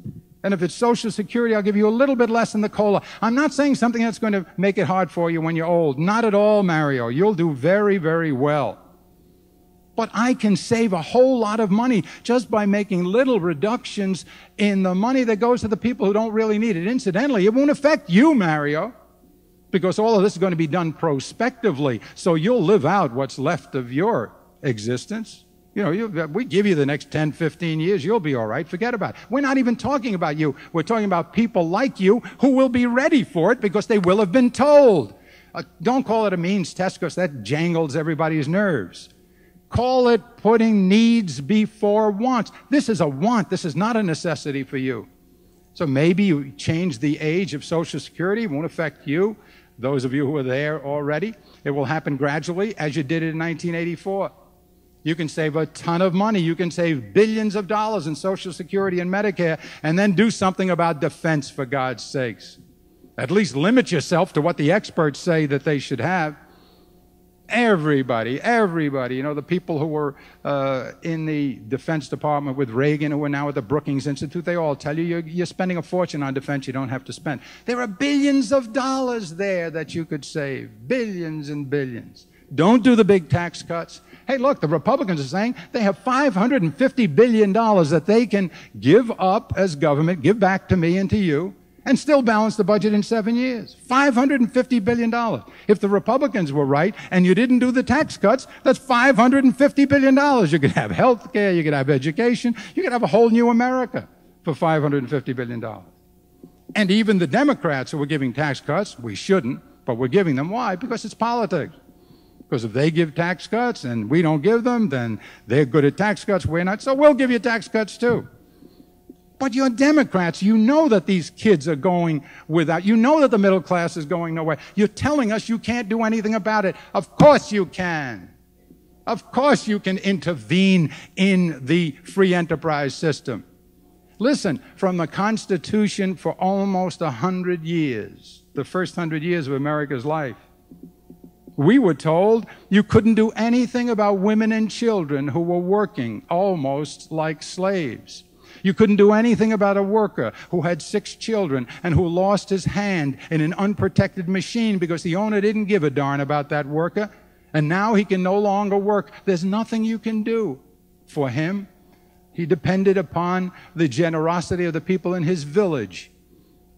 And if it's Social Security, I'll give you a little bit less in the COLA. I'm not saying something that's going to make it hard for you when you're old. Not at all, Mario. You'll do very, very well. But I can save a whole lot of money just by making little reductions in the money that goes to the people who don't really need it. Incidentally, it won't affect you, Mario, because all of this is going to be done prospectively, so you'll live out what's left of your existence. We give you the next 10, 15 years, you'll be all right. Forget about it. We're not even talking about you. We're talking about people like you who will be ready for it because they will have been told. Don't call it a means test because that jangles everybody's nerves. Call it putting needs before wants. This is a want. This is not a necessity for you. So maybe you change the age of Social Security. It won't affect you. Those of you who are there already, it will happen gradually as you did it in 1984. You can save a ton of money. You can save billions of dollars in Social Security and Medicare and then do something about defense, for God's sakes. At least limit yourself to what the experts say that they should have. Everybody, the people who were in the Defense Department with Reagan, who are now at the Brookings Institute, they all tell you you're spending a fortune on defense you don't have to spend. There are billions of dollars there that you could save, billions and billions. Don't do the big tax cuts. Hey, look, the Republicans are saying they have $550 billion that they can give up as government, give back to me and to you, and still balance the budget in 7 years. $550 billion. If the Republicans were right and you didn't do the tax cuts, that's $550 billion. You could have health care, you could have education, you could have a whole new America for $550 billion. And even the Democrats who were giving tax cuts, we shouldn't, but we're giving them. Why? Because it's politics. Because if they give tax cuts and we don't give them, then they're good at tax cuts, we're not, so we'll give you tax cuts too. But you're Democrats. You know that these kids are going without. You know that the middle class is going nowhere. You're telling us you can't do anything about it. Of course you can. Of course you can intervene in the free enterprise system. Listen, from the Constitution for almost 100 years, the first 100 years of America's life, we were told you couldn't do anything about women and children who were working almost like slaves. You couldn't do anything about a worker who had 6 children and who lost his hand in an unprotected machine because the owner didn't give a darn about that worker, and now he can no longer work. There's nothing you can do for him. He depended upon the generosity of the people in his village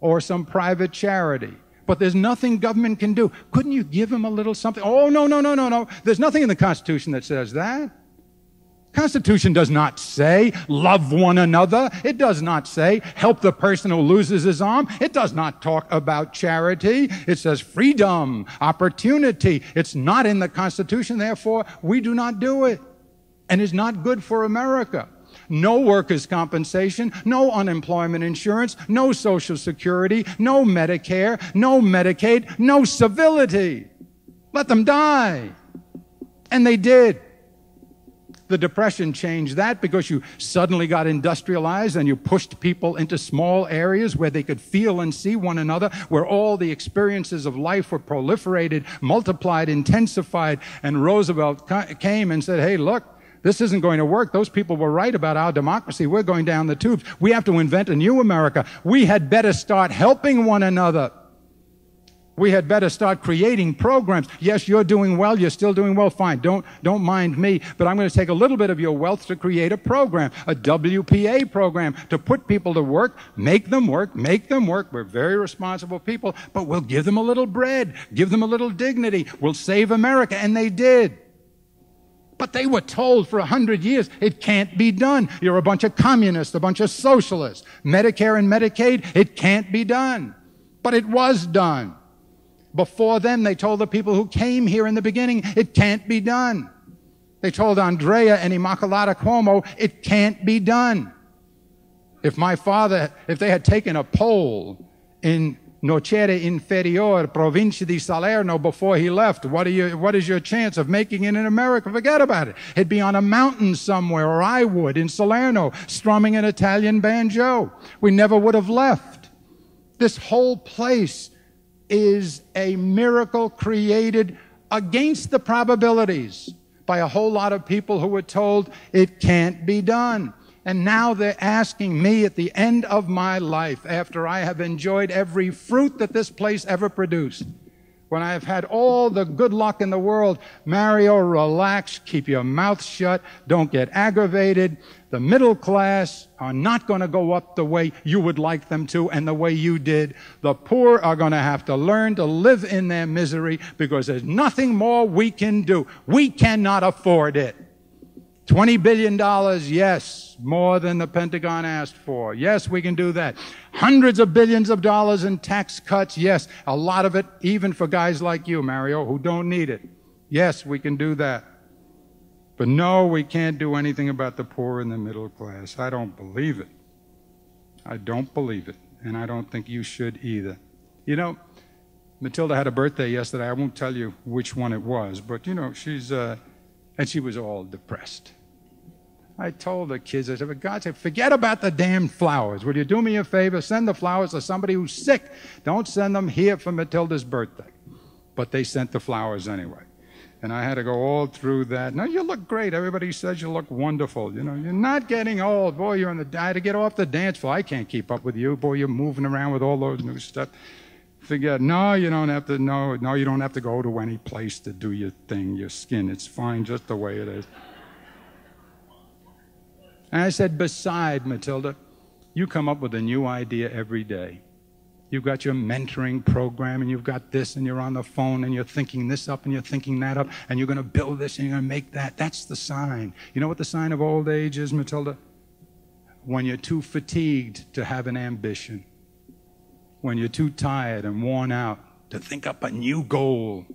or some private charity. But there's nothing government can do. Couldn't you give him a little something? Oh, no. There's nothing in the Constitution that says that. Constitution does not say, love one another. It does not say, help the person who loses his arm. It does not talk about charity. It says freedom, opportunity. It's not in the Constitution, therefore we do not do it. And it's not good for America. No workers' compensation, no unemployment insurance, no Social Security, no Medicare, no Medicaid, no civility. Let them die. And they did. The Depression changed that because you suddenly got industrialized and you pushed people into small areas where they could feel and see one another, where all the experiences of life were proliferated, multiplied, intensified. And Roosevelt came and said, hey, look, this isn't going to work. Those people were right about our democracy. We're going down the tubes. We have to invent a new America. We had better start helping one another. We had better start creating programs. Yes, you're doing well. You're still doing well. Fine. Don't mind me. But I'm going to take a little bit of your wealth to create a program, a WPA program, to put people to work, make them work, make them work. We're very responsible people, but we'll give them a little bread, give them a little dignity. We'll save America. And they did. But they were told for 100 years, it can't be done. You're a bunch of communists, a bunch of socialists. Medicare and Medicaid, it can't be done. But it was done. Before them, they told the people who came here in the beginning, it can't be done. They told Andrea and Immacolata Cuomo, it can't be done. If they had taken a poll in Nocera Inferior, Provincia di Salerno, before he left, what is your chance of making it in America? Forget about it. He'd be on a mountain somewhere, or I would, in Salerno, strumming an Italian banjo. We never would have left. This whole place is a miracle created against the probabilities by a whole lot of people who were told it can't be done. And now they're asking me at the end of my life, after I have enjoyed every fruit that this place ever produced, when I have had all the good luck in the world, Mario, relax, keep your mouth shut, don't get aggravated. The middle class are not going to go up the way you would like them to and the way you did. The poor are going to have to learn to live in their misery because there's nothing more we can do. We cannot afford it. $20 billion, yes, more than the Pentagon asked for. Yes, we can do that. Hundreds of billions of dollars in tax cuts, yes, a lot of it even for guys like you, Mario, who don't need it. Yes, we can do that. But no, we can't do anything about the poor and the middle class. I don't believe it. I don't believe it, and I don't think you should either. You know, Matilda had a birthday yesterday. I won't tell you which one it was, but, you know, and she was all depressed. I told the kids, I said, for God's sake, forget about the damn flowers. Would you do me a favor? Send the flowers to somebody who's sick. Don't send them here for Matilda's birthday. But they sent the flowers anyway. And I had to go all through that. No, you look great. Everybody says you look wonderful. You know, you're not getting old. Boy, you're on the, I had to get off the dance floor. I can't keep up with you. Boy, you're moving around with all those new stuff. Figure, no, you don't have to, no, you don't have to go to any place to do your thing, your skin. It's fine just the way it is. And I said, beside, Matilda, you come up with a new idea every day. You've got your mentoring program, and you've got this, and you're on the phone, and you're thinking this up, and you're thinking that up, and you're going to build this, and you're going to make that. That's the sign. You know what the sign of old age is, Matilda? When you're too fatigued to have an ambition. When you're too tired and worn out to think up a new goal.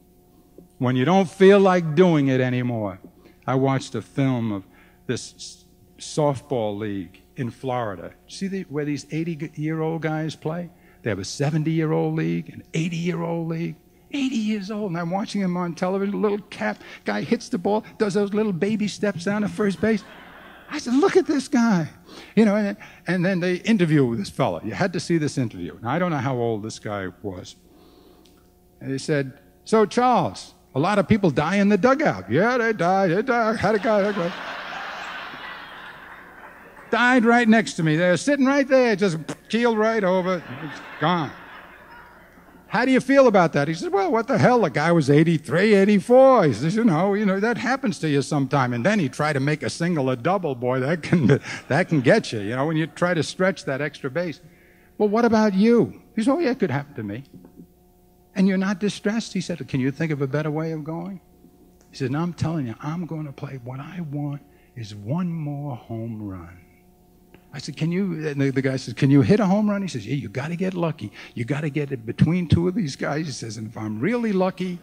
When you don't feel like doing it anymore. I watched a film of this softball league in Florida. See where these 80-year-old guys play? They have a 70-year-old league, an 80-year-old league. 80 years old, and I'm watching him on television. A little cap guy hits the ball, does those little baby steps down to first base. I said, look at this guy. You know, and then they interview this fella. You had to see this interview. Now, I don't know how old this guy was. And he said, so, Charles, a lot of people die in the dugout. Yeah, they die. Had a guy. Died right next to me. They were sitting right there, just keeled right over. It's gone. How do you feel about that? He said, well, what the hell? The guy was 83, 84. He says, you know, that happens to you sometime. And then he tried to make a single a double, boy. That can get you, you know, when you try to stretch that extra base. Well, what about you? He said, oh, yeah, it could happen to me. And you're not distressed? He said, can you think of a better way of going? He said, no, I'm telling you, I'm going to play. What I want is one more home run. I said, can you, and the guy says, can you hit a home run? He says, yeah, you got to get lucky. You got to get it between two of these guys. He says, and if I'm really lucky,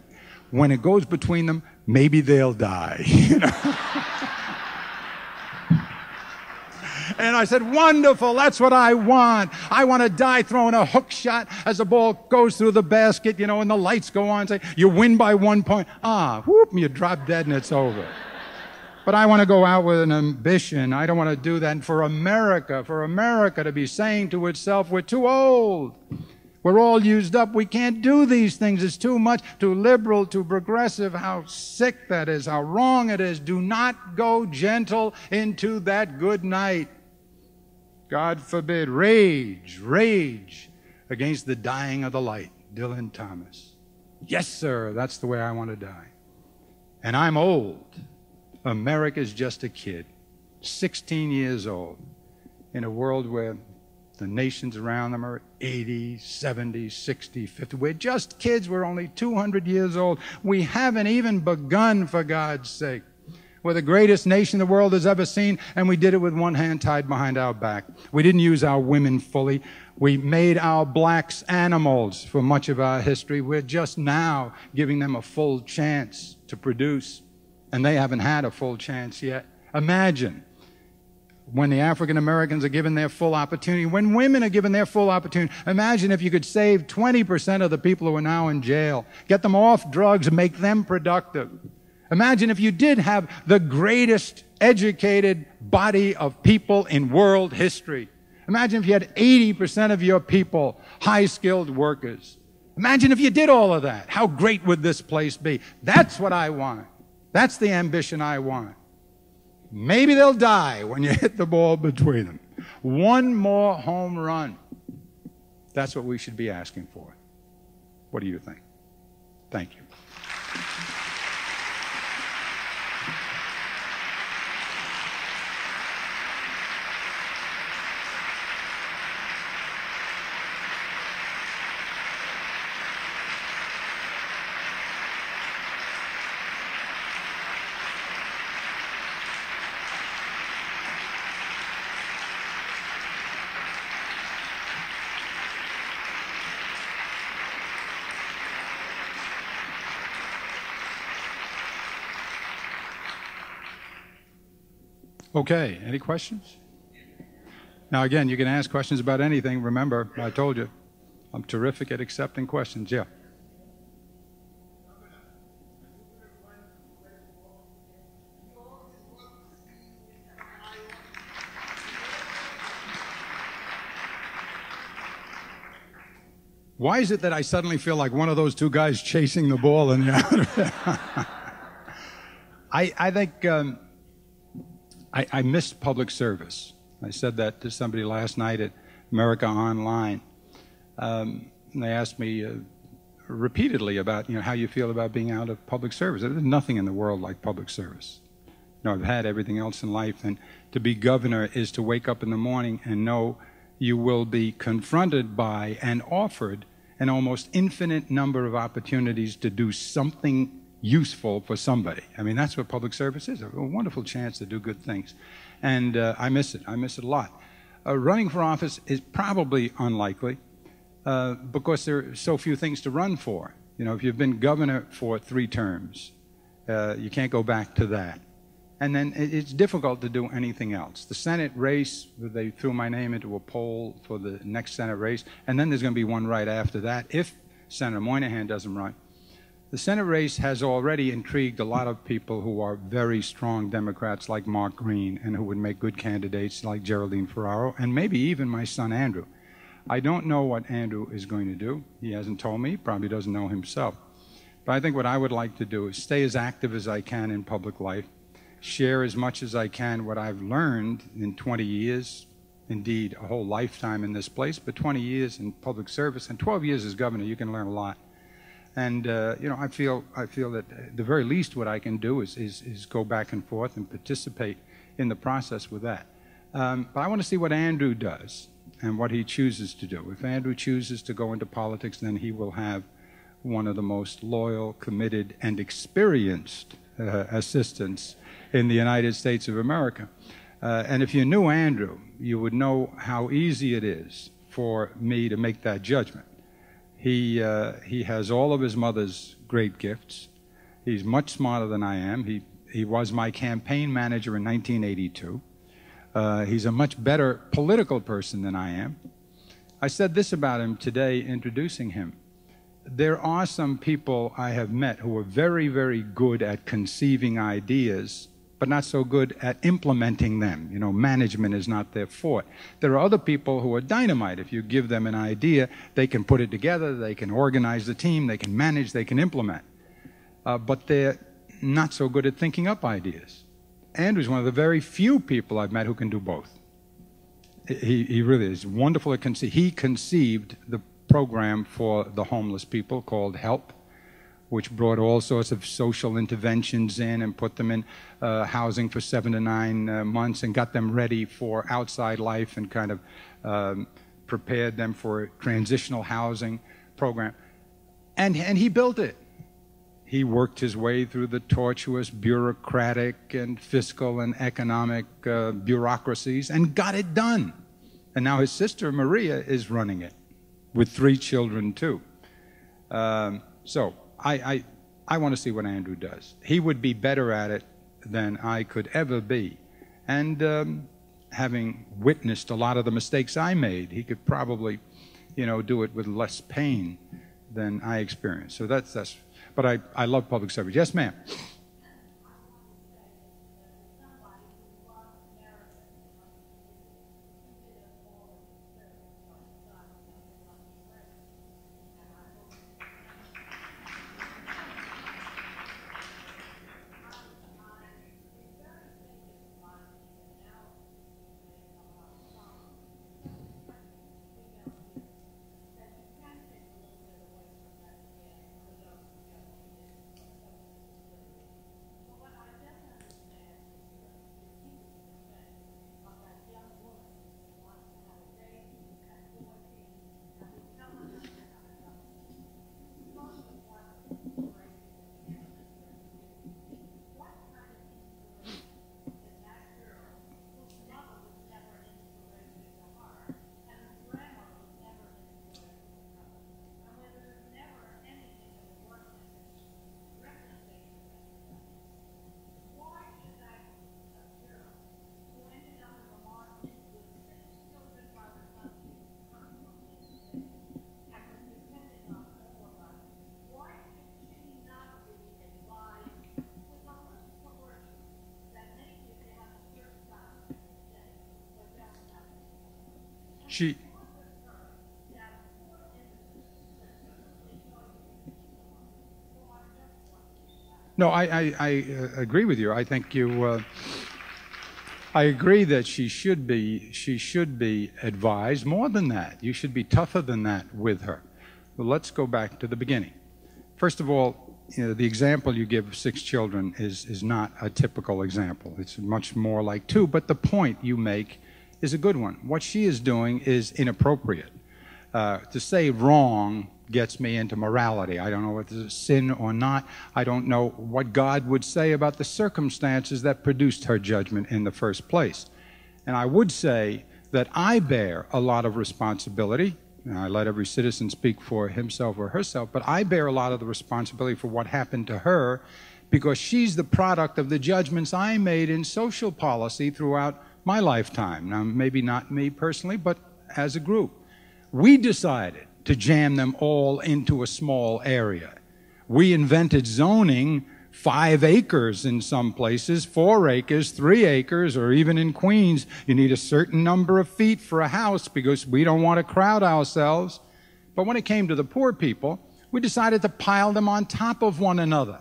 when it goes between them, maybe they'll die. You know? And I said, wonderful, that's what I want. I want to die throwing a hook shot as the ball goes through the basket, you know, and the lights go on. Say, you win by 1 point. Whoop, you drop dead and it's over. But I want to go out with an ambition. I don't want to do that. And for America to be saying to itself, we're too old. We're all used up. We can't do these things. It's too much, too liberal, too progressive. How sick that is, how wrong it is. Do not go gentle into that good night. God forbid, rage against the dying of the light. Dylan Thomas. Yes, sir, that's the way I want to die. And I'm old. America's just a kid, 16 years old, in a world where the nations around them are 80, 70, 60, 50. We're just kids. We're only 200 years old. We haven't even begun, for God's sake. We're the greatest nation the world has ever seen, and we did it with one hand tied behind our back. We didn't use our women fully. We made our blacks animals for much of our history. We're just now giving them a full chance to produce, and they haven't had a full chance yet. Imagine when the African Americans are given their full opportunity, when women are given their full opportunity. Imagine if you could save 20% of the people who are now in jail, get them off drugs and make them productive. Imagine if you did have the greatest educated body of people in world history. Imagine if you had 80% of your people high-skilled workers. Imagine if you did all of that. How great would this place be? That's what I want. That's the ambition I want. Maybe they'll die when you hit the ball between them. One more home run. That's what we should be asking for. What do you think? Thank you. Okay, any questions? Now again, you can ask questions about anything. Remember, I told you, I'm terrific at accepting questions. Yeah. Why is it that I suddenly feel like one of those two guys chasing the ball in the out? I think I miss public service. I said that to somebody last night at America Online. And they asked me repeatedly about, how you feel about being out of public service. There's nothing in the world like public service. I've had everything else in life, and to be governor is to wake up in the morning and know you will be confronted by and offered an almost infinite number of opportunities to do something useful for somebody. I mean, that's what public service is, a wonderful chance to do good things. And I miss it. I miss it a lot. Running for office is probably unlikely because there are so few things to run for. If you've been governor for 3 terms, you can't go back to that. And then it's difficult to do anything else. The Senate race, they threw my name into a poll for the next Senate race, and then there's going to be one right after that if Senator Moynihan doesn't run. The Senate race has already intrigued a lot of people who are very strong Democrats like Mark Green and who would make good candidates like Geraldine Ferraro and maybe even my son Andrew. I don't know what Andrew is going to do. He hasn't told me, probably doesn't know himself. But I think what I would like to do is stay as active as I can in public life, share as much as I can what I've learned in 20 years, indeed a whole lifetime in this place, but 20 years in public service and 12 years as governor, you can learn a lot. And I feel that the very least what I can do is go back and forth and participate in the process with that. But I want to see what Andrew does and what he chooses to do. If Andrew chooses to go into politics, then he will have one of the most loyal, committed, and experienced assistants in the United States of America. And if you knew Andrew, you would know how easy it is for me to make that judgment. He has all of his mother's great gifts. He's much smarter than I am. He was my campaign manager in 1982. He's a much better political person than I am. I said this about him today introducing him. There are some people I have met who are very, very good at conceiving ideas, but not so good at implementing them. Management is not their forte. There are other people who are dynamite. If you give them an idea, they can put it together, they can organize the team, they can manage, they can implement. But they're not so good at thinking up ideas. Andrew's one of the very few people I've met who can do both. He really is wonderful at conceiving. He conceived the program for the homeless people called HELP. which brought all sorts of social interventions in and put them in housing for 7 to 9 months and got them ready for outside life and kind of prepared them for a transitional housing program. And he built it. He worked his way through the tortuous bureaucratic and fiscal and economic bureaucracies and got it done. And now his sister, Maria, is running it with 3 children, too. So I want to see what Andrew does. He would be better at it than I could ever be. And having witnessed a lot of the mistakes I made, he could probably, do it with less pain than I experienced. So that's. But I love public service. Yes, ma'am. No, I agree with you. I think I agree that she should be advised more than that. You should be tougher than that with her. But let's go back to the beginning. First of all, the example you give of 6 children is not a typical example. It's much more like 2, but the point you make is a good one. What she is doing is inappropriate. To say wrong gets me into morality. I don't know whether it's a sin or not. I don't know what God would say about the circumstances that produced her judgment in the first place. And I would say that I bear a lot of responsibility. I let every citizen speak for himself or herself, but I bear a lot of the responsibility for what happened to her because she's the product of the judgments I made in social policy throughout my lifetime. Now, maybe not me personally, but as a group. We decided to jam them all into a small area. We invented zoning, 5 acres in some places, 4 acres, 3 acres, or even in Queens, you need a certain number of feet for a house because we don't want to crowd ourselves. But when it came to the poor people, we decided to pile them on top of one another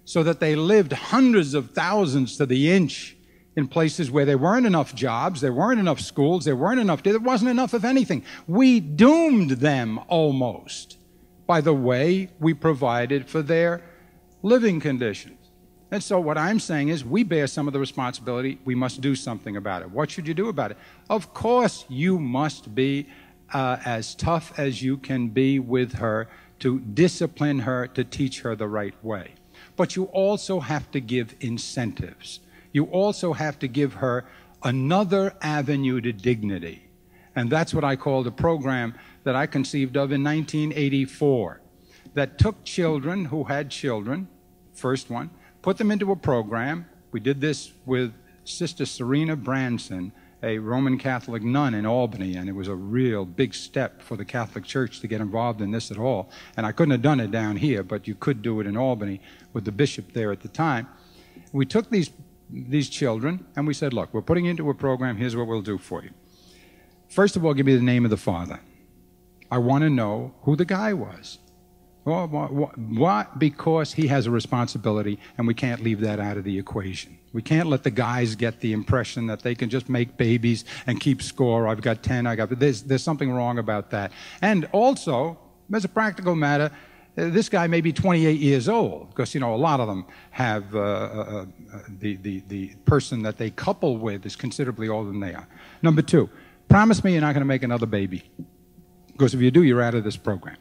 so that they lived hundreds of thousands to the inch in places where there weren't enough jobs, there weren't enough schools, there wasn't enough of anything. We doomed them almost by the way we provided for their living conditions. And so what I'm saying is we bear some of the responsibility. We must do something about it. What should you do about it? Of course, you must be as tough as you can be with her to discipline her, to teach her the right way. But you also have to give incentives. You also have to give her another avenue to dignity. And that's what I call the program that I conceived of in 1984, that took children who had children, first one, put them into a program. We did this with Sister Serena Branson, a Roman Catholic nun in Albany, and it was a real big step for the Catholic Church to get involved in this at all. And I couldn't have done it down here, but you could do it in Albany with the bishop there at the time. We took these children, and we said, look, we're putting you into a program, here's what we'll do for you. First of all, give me the name of the father. I want to know who the guy was. Well, why? Because he has a responsibility, and we can't leave that out of the equation. We can't let the guys get the impression that they can just make babies and keep score. I've got 10, there's something wrong about that. And also, as a practical matter, This guy may be 28 years old, because, a lot of them have the person that they couple with is considerably older than they are. Number 2, promise me you're not going to make another baby, because if you do, you're out of this program.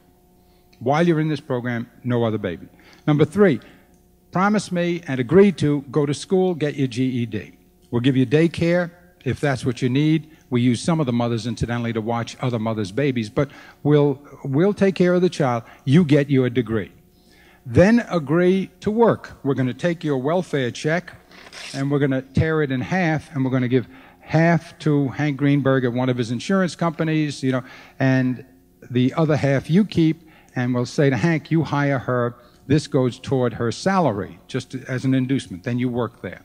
While you're in this program, no other baby. Number 3, promise me and agree to go to school, get your GED. We'll give you daycare if that's what you need. We use some of the mothers, incidentally, to watch other mothers' babies, but we'll take care of the child. You get your degree. Then agree to work. We're going to take your welfare check, and we're going to tear it in half, and we're going to give half to Hank Greenberg at one of his insurance companies, and the other half you keep, and we'll say to Hank, you hire her. This goes toward her salary, just as an inducement. Then you work there.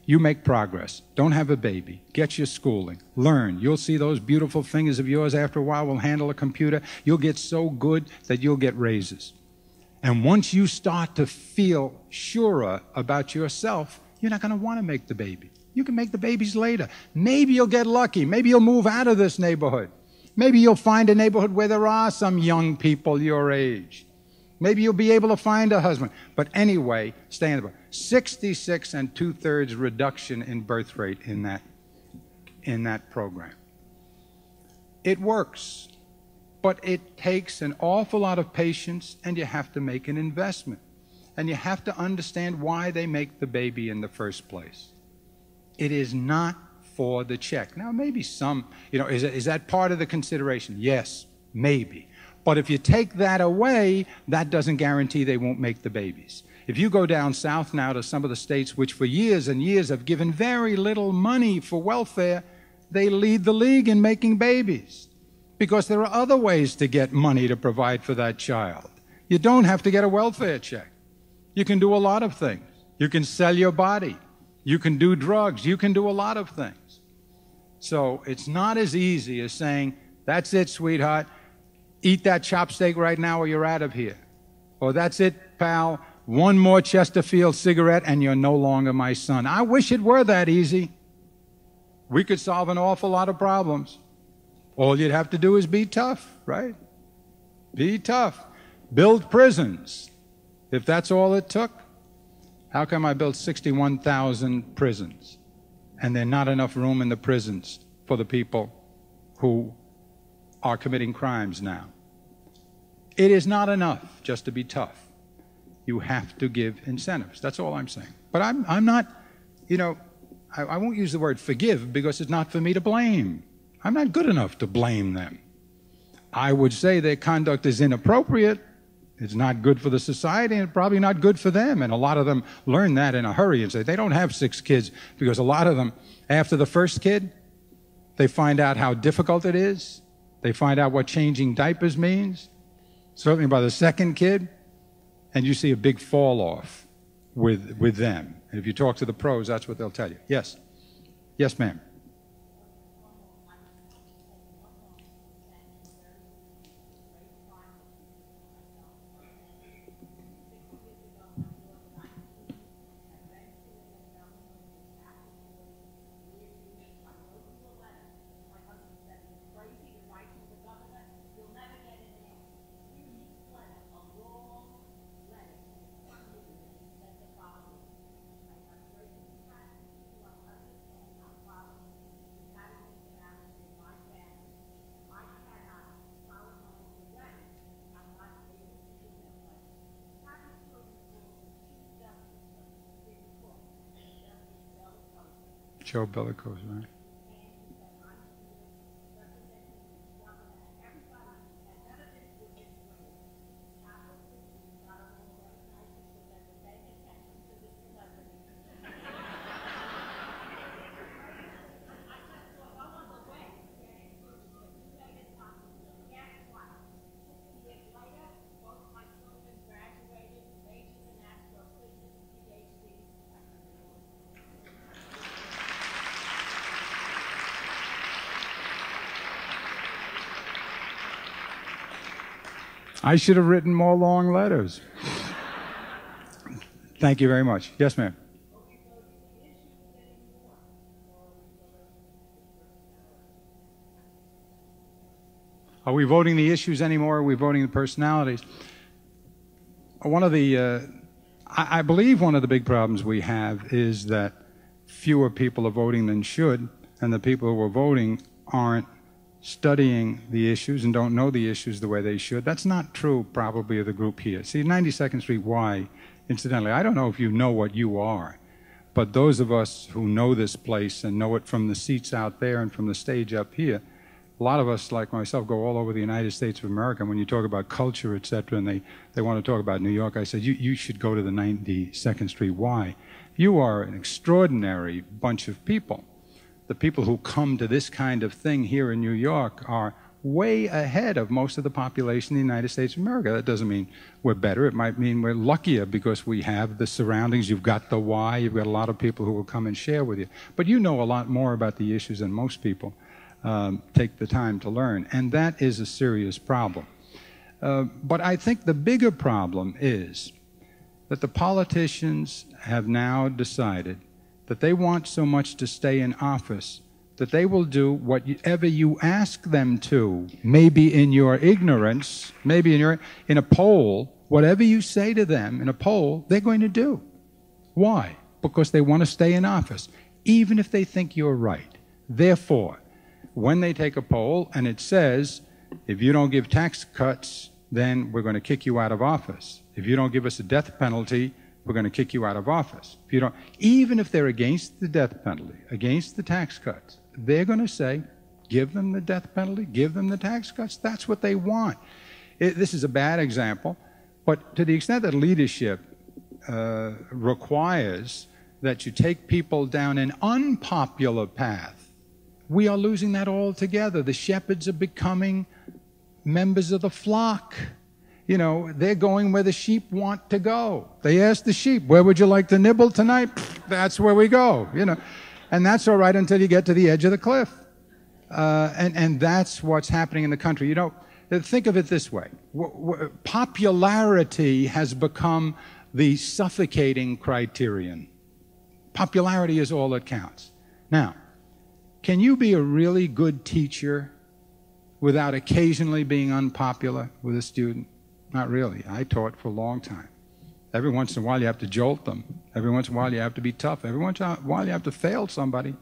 You make progress. Don't have a baby. Get your schooling. Learn. You'll see those beautiful fingers of yours after a while will handle a computer. You'll get so good that you'll get raises. And once you start to feel surer about yourself, you're not going to want to make the baby. You can make the babies later. Maybe you'll get lucky. Maybe you'll move out of this neighborhood. Maybe you'll find a neighborhood where there are some young people your age. Maybe you'll be able to find a husband. But anyway, stay in the book. 66 2/3 reduction in birth rate in that program. It works, but it takes an awful lot of patience, and you have to make an investment. And you have to understand why they make the baby in the first place. It is not for the check. Now, maybe some, is that part of the consideration? Yes, maybe. But if you take that away, that doesn't guarantee they won't make the babies. If you go down south now to some of the states which for years and years have given very little money for welfare, they lead the league in making babies, because there are other ways to get money to provide for that child. You don't have to get a welfare check. You can do a lot of things. You can sell your body. You can do drugs. You can do a lot of things. So it's not as easy as saying, that's it, sweetheart. Eat that chopsteak right now or you're out of here. Or that's it, pal. One more Chesterfield cigarette and you're no longer my son. I wish it were that easy. We could solve an awful lot of problems. All you'd have to do is be tough, right? Be tough. Build prisons. If that's all it took, how come I built 61,000 prisons and there's not enough room in the prisons for the people who are committing crimes now? It is not enough just to be tough. You have to give incentives. That's all I'm saying. But I'm not, I won't use the word forgive, because it's not for me to blame. I'm not good enough to blame them. I would say their conduct is inappropriate. It's not good for the society, and probably not good for them. And a lot of them learn that in a hurry and say they don't have 6 kids, because a lot of them, after the first kid, they find out how difficult it is. They find out what changing diapers means. Certainly by the second kid, and you see a big fall off with them. And if you talk to the pros, that's what they'll tell you. Yes. Yes, ma'am. Joe Bellicose, right? I should have written more long letters. Thank you very much. Yes, ma'am. Are we voting the issues anymore, or are we voting the personalities? one of the, I believe one of the big problems we have is that fewer people are voting than should, and the people who are voting aren't studying the issues and don't know the issues the way they should. That's not true probably of the group here. See, 92nd Street Y, incidentally, I don't know if you know what you are, but those of us who know this place and know it from the seats out there and from the stage up here, a lot of us, like myself, go all over the United States of America. And when you talk about culture, etc., and they want to talk about New York, I said, you should go to the 92nd Street Y. You are an extraordinary bunch of people. The people who come to this kind of thing here in New York are way ahead of most of the population in the United States of America. That doesn't mean we're better. It might mean we're luckier because we have the surroundings. You've got the Y. You've got a lot of people who will come and share with you. But you know a lot more about the issues than most people take the time to learn. And that is a serious problem. But I think the bigger problem is that the politicians have now decided that they want so much to stay in office that they will do whatever you ask them to, maybe in your ignorance, maybe in a poll, whatever you say to them in a poll, they're going to do. Why? Because they want to stay in office, even if they think you're right. Therefore, when they take a poll and it says, if you don't give tax cuts, then we're going to kick you out of office. If you don't give us a death penalty, we're going to kick you out of office. If you don't, even if they're against the death penalty, against the tax cuts, they're going to say, give them the death penalty, give them the tax cuts. That's what they want. This is a bad example, but to the extent that leadership requires that you take people down an unpopular path, we are losing that altogether. The shepherds are becoming members of the flock. You know, they're going where the sheep want to go. They ask the sheep, where would you like to nibble tonight? That's where we go, you know. And that's all right until you get to the edge of the cliff. And that's what's happening in the country. You know, think of it this way. Popularity has become the suffocating criterion. Popularity is all that counts. Now, can you be a really good teacher without occasionally being unpopular with a student? Not really. I taught for a long time. Every once in a while you have to jolt them. Every once in a while you have to be tough. Every once in a while you have to fail somebody.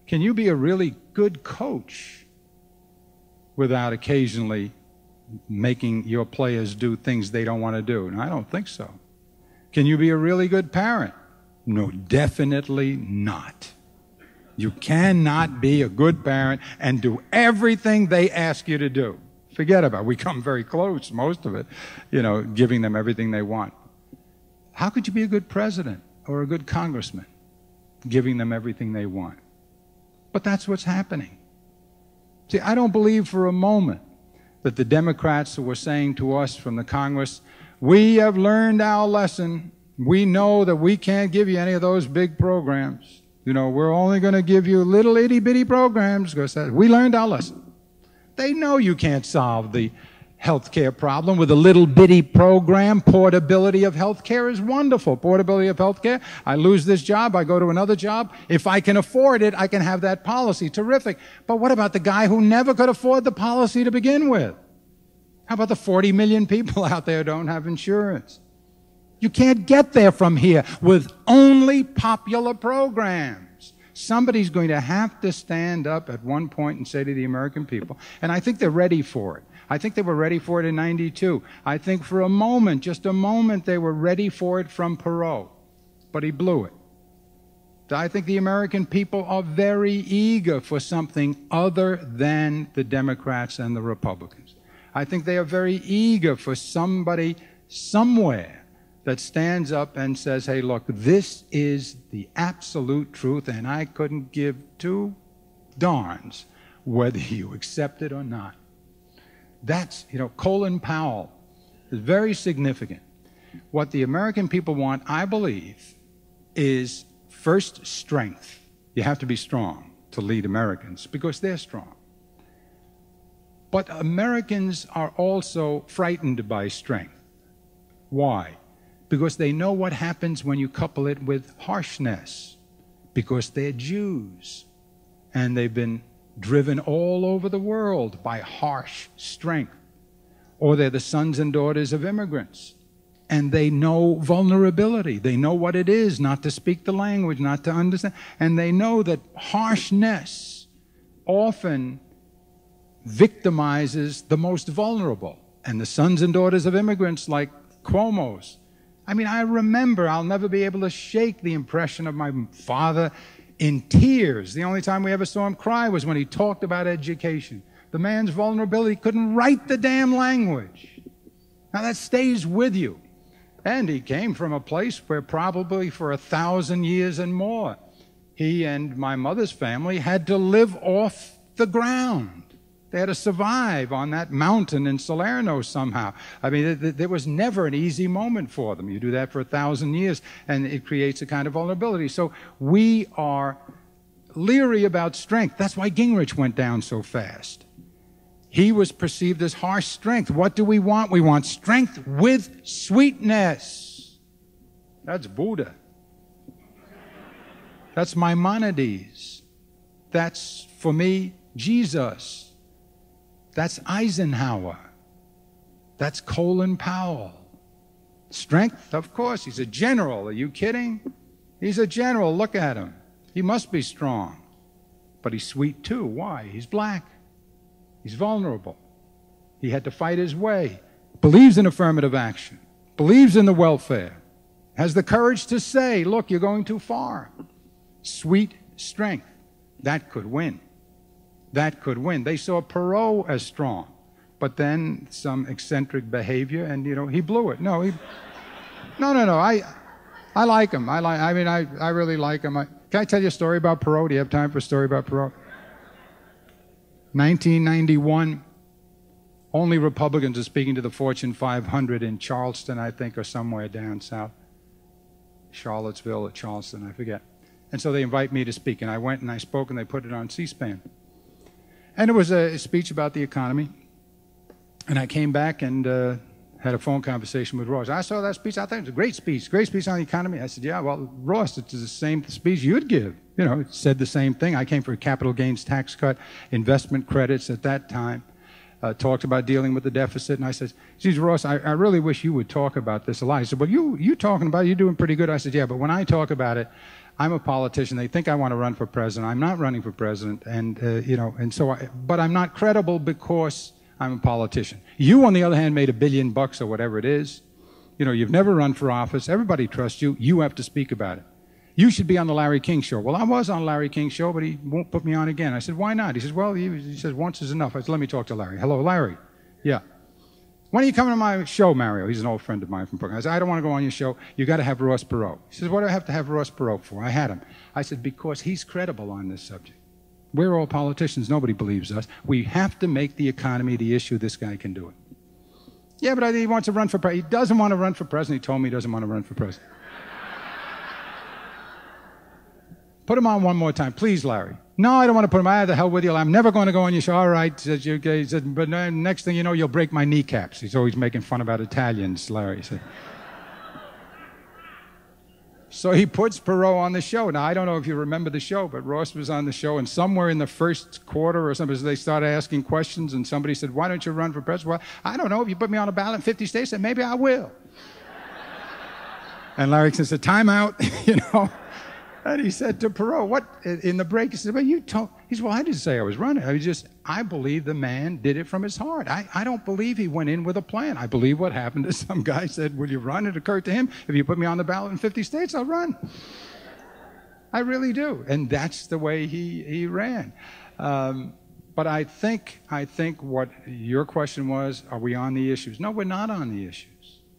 Can you be a really good coach without occasionally making your players do things they don't want to do? And I don't think so. Can you be a really good parent? No, definitely not. You cannot be a good parent and do everything they ask you to do. Forget about it. We come very close, most of it, you know, giving them everything they want. How could you be a good president or a good congressman, giving them everything they want? But that's what's happening. See, I don't believe for a moment that the Democrats who were saying to us from the Congress, we have learned our lesson. We know that we can't give you any of those big programs. You know, we're only going to give you little itty-bitty programs because we learned our lesson. They know you can't solve the health care problem with a little bitty program. Portability of health care is wonderful. Portability of health care. I lose this job, I go to another job. If I can afford it, I can have that policy. Terrific. But what about the guy who never could afford the policy to begin with? How about the 40 million people out there who don't have insurance? You can't get there from here with only popular programs. Somebody's going to have to stand up at one point and say to the American people, and I think they're ready for it. I think they were ready for it in '92. I think for a moment, just a moment, they were ready for it from Perot. But he blew it. I think the American people are very eager for something other than the Democrats and the Republicans. I think they are very eager for somebody somewhere that stands up and says, hey, look, this is the absolute truth, and I couldn't give two darns whether you accept it or not. That's, you know, Colin Powell is very significant. What the American people want, I believe, is first strength. You have to be strong to lead Americans because they're strong. But Americans are also frightened by strength. Why? Because they know what happens when you couple it with harshness. Because they're Jews. And they've been driven all over the world by harsh strength. Or they're the sons and daughters of immigrants. and they know vulnerability. They know what it is not to speak the language, not to understand. And they know that harshness often victimizes the most vulnerable. And the sons and daughters of immigrants like Cuomo's. I mean, I remember, I'll never be able to shake the impression of my father in tears. The only time we ever saw him cry was when he talked about education. The man's vulnerability, couldn't write the damn language. Now that stays with you. And he came from a place where probably for 1,000 years and more, he and my mother's family had to live off the ground. They had to survive on that mountain in Salerno somehow. I mean, there was never an easy moment for them. You do that for 1,000 years, and it creates a kind of vulnerability. So we are leery about strength. That's why Gingrich went down so fast. He was perceived as harsh strength. What do we want? We want strength with sweetness. That's Buddha. That's Maimonides. That's, for me, Jesus. That's Eisenhower. That's Colin Powell. Strength? Of course. He's a general. Are you kidding? He's a general. Look at him. He must be strong. But he's sweet too. Why? He's black. He's vulnerable. He had to fight his way. Believes in affirmative action. Believes in the welfare. Has the courage to say, look, you're going too far. Sweet strength. That could win. That could win. They saw Perot as strong. But then some eccentric behavior, and, you know, he blew it. No, I like him. I really like him. Can I tell you a story about Perot? Do you have time for a story about Perot? 1991, only Republicans are speaking to the Fortune 500 in Charleston, I think, or somewhere down south. Charlottesville or Charleston, I forget. And so they invite me to speak, and I went and I spoke, and they put it on C-SPAN. And it was a speech about the economy. And I came back and had a phone conversation with Ross. I saw that speech. I thought it was a great speech on the economy. I said, yeah, well, Ross, it's the same speech you'd give. You know, it said the same thing. I came for a capital gains tax cut, investment credits at that time, talked about dealing with the deficit. And I said, geez, Ross, I really wish you would talk about this a lot. He said, well, you talking about it, you're doing pretty good. I said, yeah, but when I talk about it, I'm a politician. They think I want to run for president. I'm not running for president. And, you know, and so, but I'm not credible because I'm a politician. You, on the other hand, made $1 billion or whatever it is. You know, you've never run for office. Everybody trusts you. You have to speak about it. You should be on the Larry King show. Well, I was on Larry King's show, but he won't put me on again. I said, why not? He says, well, he says, once is enough. I said, let me talk to Larry. Hello, Larry. Yeah. When are you coming to my show, Mario? He's an old friend of mine from Brooklyn. I said, I don't want to go on your show. You got to have Ross Perot. He says, what do I have to have Ross Perot for? I had him. I said, because he's credible on this subject. We're all politicians. Nobody believes us. We have to make the economy the issue. This guy can do it. Yeah, but he wants to run for president. He doesn't want to run for president. He told me he doesn't want to run for president. Put him on one more time. Please, Larry. No, I don't want to put him. I the hell with you. I'm never going to go on your show. All right. He said, but next thing you know, you'll break my kneecaps. He's always making fun about Italians, Larry said. So he puts Perot on the show. Now, I don't know if you remember the show, but Ross was on the show, and somewhere in the first quarter or something, they started asking questions, and somebody said, why don't you run for president? Well, I don't know. If you put me on a ballot in 50 states, then maybe I will. And Larry said, time out, you know. And he said to Perot, what, in the break, he said, well, you told, he said, well, I didn't say I was running. I believe the man did it from his heart. I don't believe he went in with a plan. I believe what happened is some guy said, will you run? It occurred to him, if you put me on the ballot in 50 states, I'll run. I really do. And that's the way he ran. But I think what your question was, are we on the issues? No, we're not on the issues.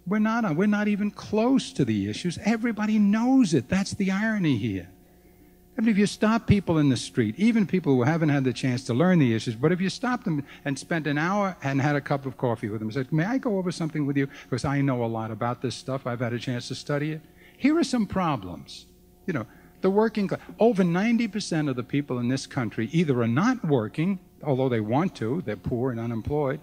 We're not even close to the issues. Everybody knows it. That's the irony here. I mean, if you stop people in the street, even people who haven't had the chance to learn the issues, but if you stop them and spent an hour and had a cup of coffee with them and said, may I go over something with you? Because I know a lot about this stuff. I've had a chance to study it. Here are some problems. You know, the working class. Over 90% of the people in this country either are not working, although they want to, they're poor and unemployed,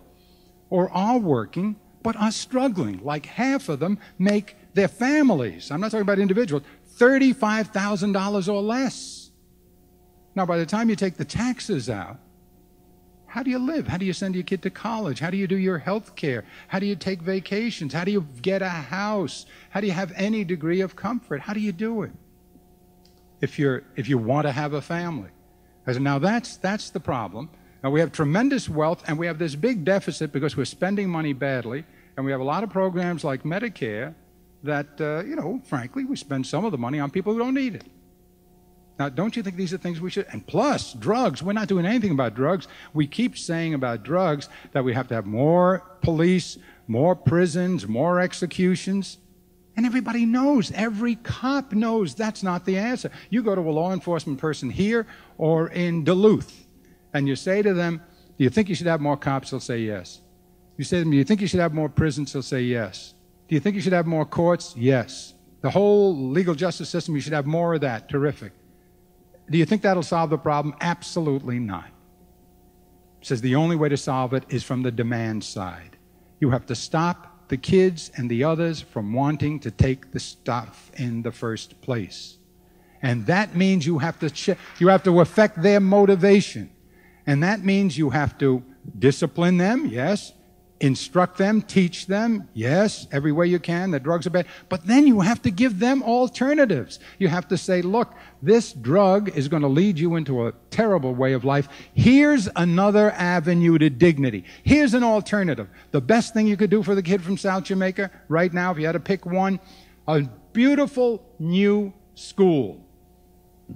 or are working, but are struggling. Like half of them make their families, I'm not talking about individuals, $35,000 or less. Now, by the time you take the taxes out, How do you live? How do you send your kid to college? How do you do your health care? How do you take vacations? How do you get a house? How do you have any degree of comfort? How do you do it if you want to have a family? I said, now that's the problem. Now we have tremendous wealth, and we have this big deficit because we're spending money badly, and we have a lot of programs like Medicare that, frankly, we spend some of the money on people who don't need it. Now, don't you think these are things we should? And plus, drugs. We're not doing anything about drugs. We keep saying about drugs that we have to have more police, more prisons, more executions. And everybody knows, every cop knows that's not the answer. You go to a law enforcement person here or in Duluth, and you say to them, do you think you should have more cops? They'll say yes. You say to them, do you think you should have more prisons? They'll say yes. Do you think you should have more courts? Yes. The whole legal justice system, you should have more of that. Terrific. Do you think that'll solve the problem? Absolutely not. It says the only way to solve it is from the demand side. You have to stop the kids and the others from wanting to take the stuff in the first place. And that means you have to affect their motivation. And that means you have to discipline them, yes. Instruct them, teach them, yes, every way you can, that drugs are bad. But then you have to give them alternatives. You have to say, look, this drug is going to lead you into a terrible way of life. Here's another avenue to dignity. Here's an alternative. The best thing you could do for the kid from South Jamaica right now, if you had to pick one, a beautiful new school.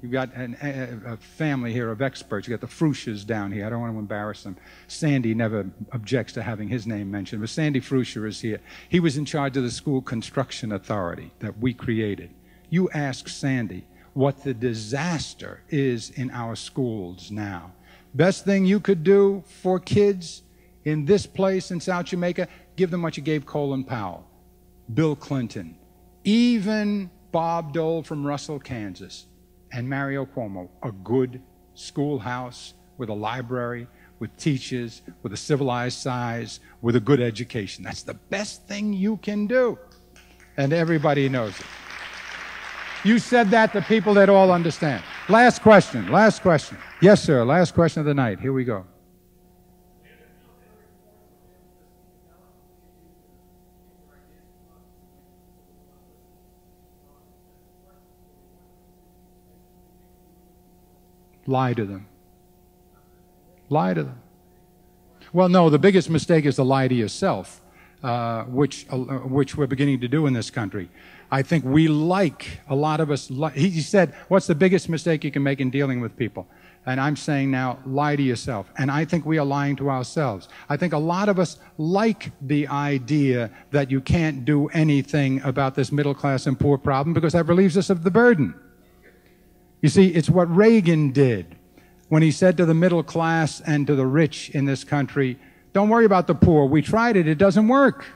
You've got a family here of experts. You've got the Frushas down here. I don't want to embarrass them. Sandy never objects to having his name mentioned, but Sandy Frusha is here. He was in charge of the school construction authority that we created. You ask Sandy what the disaster is in our schools now. Best thing you could do for kids in this place in South Jamaica, give them what you gave Colin Powell, Bill Clinton, even Bob Dole from Russell, Kansas, and Mario Cuomo, a good schoolhouse with a library, with teachers, with a civilized size, with a good education. That's the best thing you can do. And everybody knows it. You said that to people that all understand. Last question, last question. Yes, sir, last question of the night. Here we go. Lie to them. Lie to them. Well, no, the biggest mistake is to lie to yourself, which we're beginning to do in this country. I think we a lot of us, he said, what's the biggest mistake you can make in dealing with people? And I'm saying now, lie to yourself. And I think we are lying to ourselves. I think a lot of us like the idea that you can't do anything about this middle class and poor problem because that relieves us of the burden. You see, it's what Reagan did when he said to the middle class and to the rich in this country, don't worry about the poor. We tried it. It doesn't work.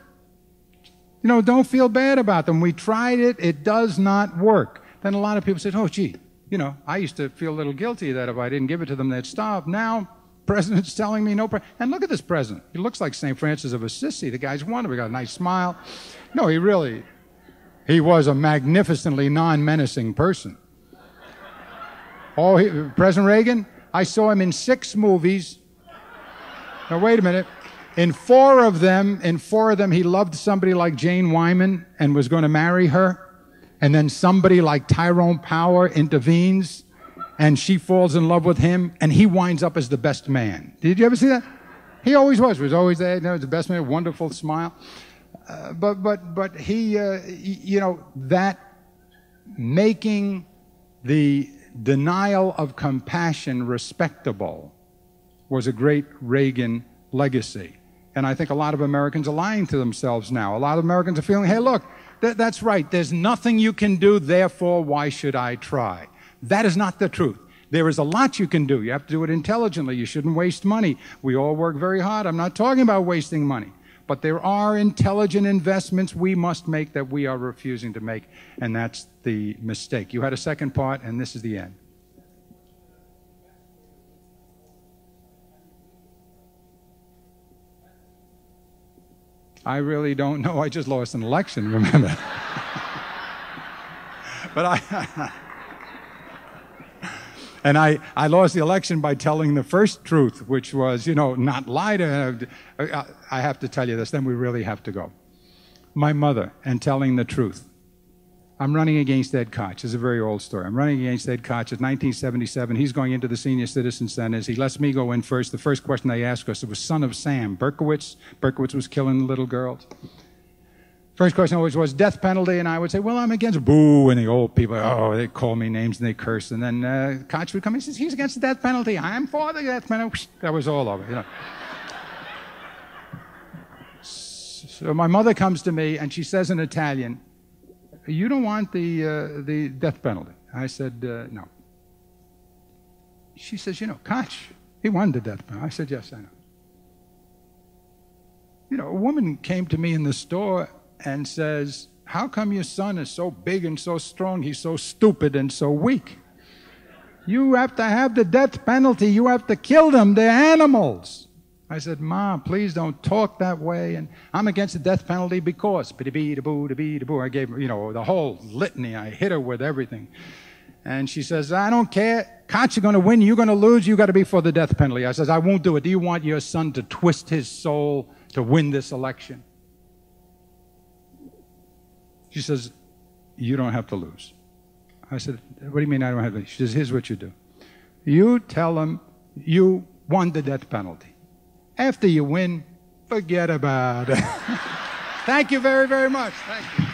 You know, don't feel bad about them. We tried it. It does not work. Then a lot of people said, oh, gee, you know, I used to feel a little guilty that if I didn't give it to them, they'd starve. Now, president's telling me no. And look at this president. He looks like St. Francis of Assisi. The guy's wonderful. He got a nice smile. No, he was a magnificently non-menacing person. Oh, President Reagan, I saw him in 6 movies. Now, wait a minute. In 4 of them, he loved somebody like Jane Wyman and was going to marry her. And then somebody like Tyrone Power intervenes, and she falls in love with him, and he winds up as the best man. Did you ever see that? He always was always there. You know, the best man, wonderful smile. But he, that making the denial of compassion respectable was a great Reagan legacy. And I think a lot of Americans are lying to themselves now. A lot of Americans are feeling, hey, look, that's right. There's nothing you can do, therefore, why should I try? That is not the truth. There is a lot you can do. You have to do it intelligently. You shouldn't waste money. We all work very hard. I'm not talking about wasting money. But there are intelligent investments we must make that we are refusing to make, and that's the mistake. You had a second part, and this is the end. I really don't know. I just lost an election, remember? And I lost the election by telling the first truth, which was, not lie to her. I have to tell you this, then we really have to go. My mother, and telling the truth. I'm running against Ed Koch. It's a very old story. I'm running against Ed Koch. It's 1977. He's going into the senior citizen centers. He lets me go in first. The first question they asked us, it was son of Sam, Berkowitz. Berkowitz was killing little girls. First question always was death penalty, and I would say, well, I'm against boo, and the old people, they call me names and they curse. And then Koch would come and he says, he's against the death penalty. I'm for the death penalty. That was all over, So my mother comes to me, and she says in Italian, you don't want the death penalty. I said, no. She says, Koch, he won the death penalty. I said, yes, I know. A woman came to me in the store and says, how come your son is so big and so strong, he's so stupid and so weak? You have to have the death penalty. You have to kill them. They're animals. I said, Mom, please don't talk that way. And I'm against the death penalty because, boo. I gave her, the whole litany. I hit her with everything. And she says, I don't care. Koch, you're going to win. You're going to lose. You got to be for the death penalty. I says, I won't do it. Do you want your son to twist his soul to win this election? She says, you don't have to lose. I said, what do you mean I don't have to lose? She says, here's what you do. You tell him you won the death penalty. After you win, forget about it. Thank you very, very much. Thank you.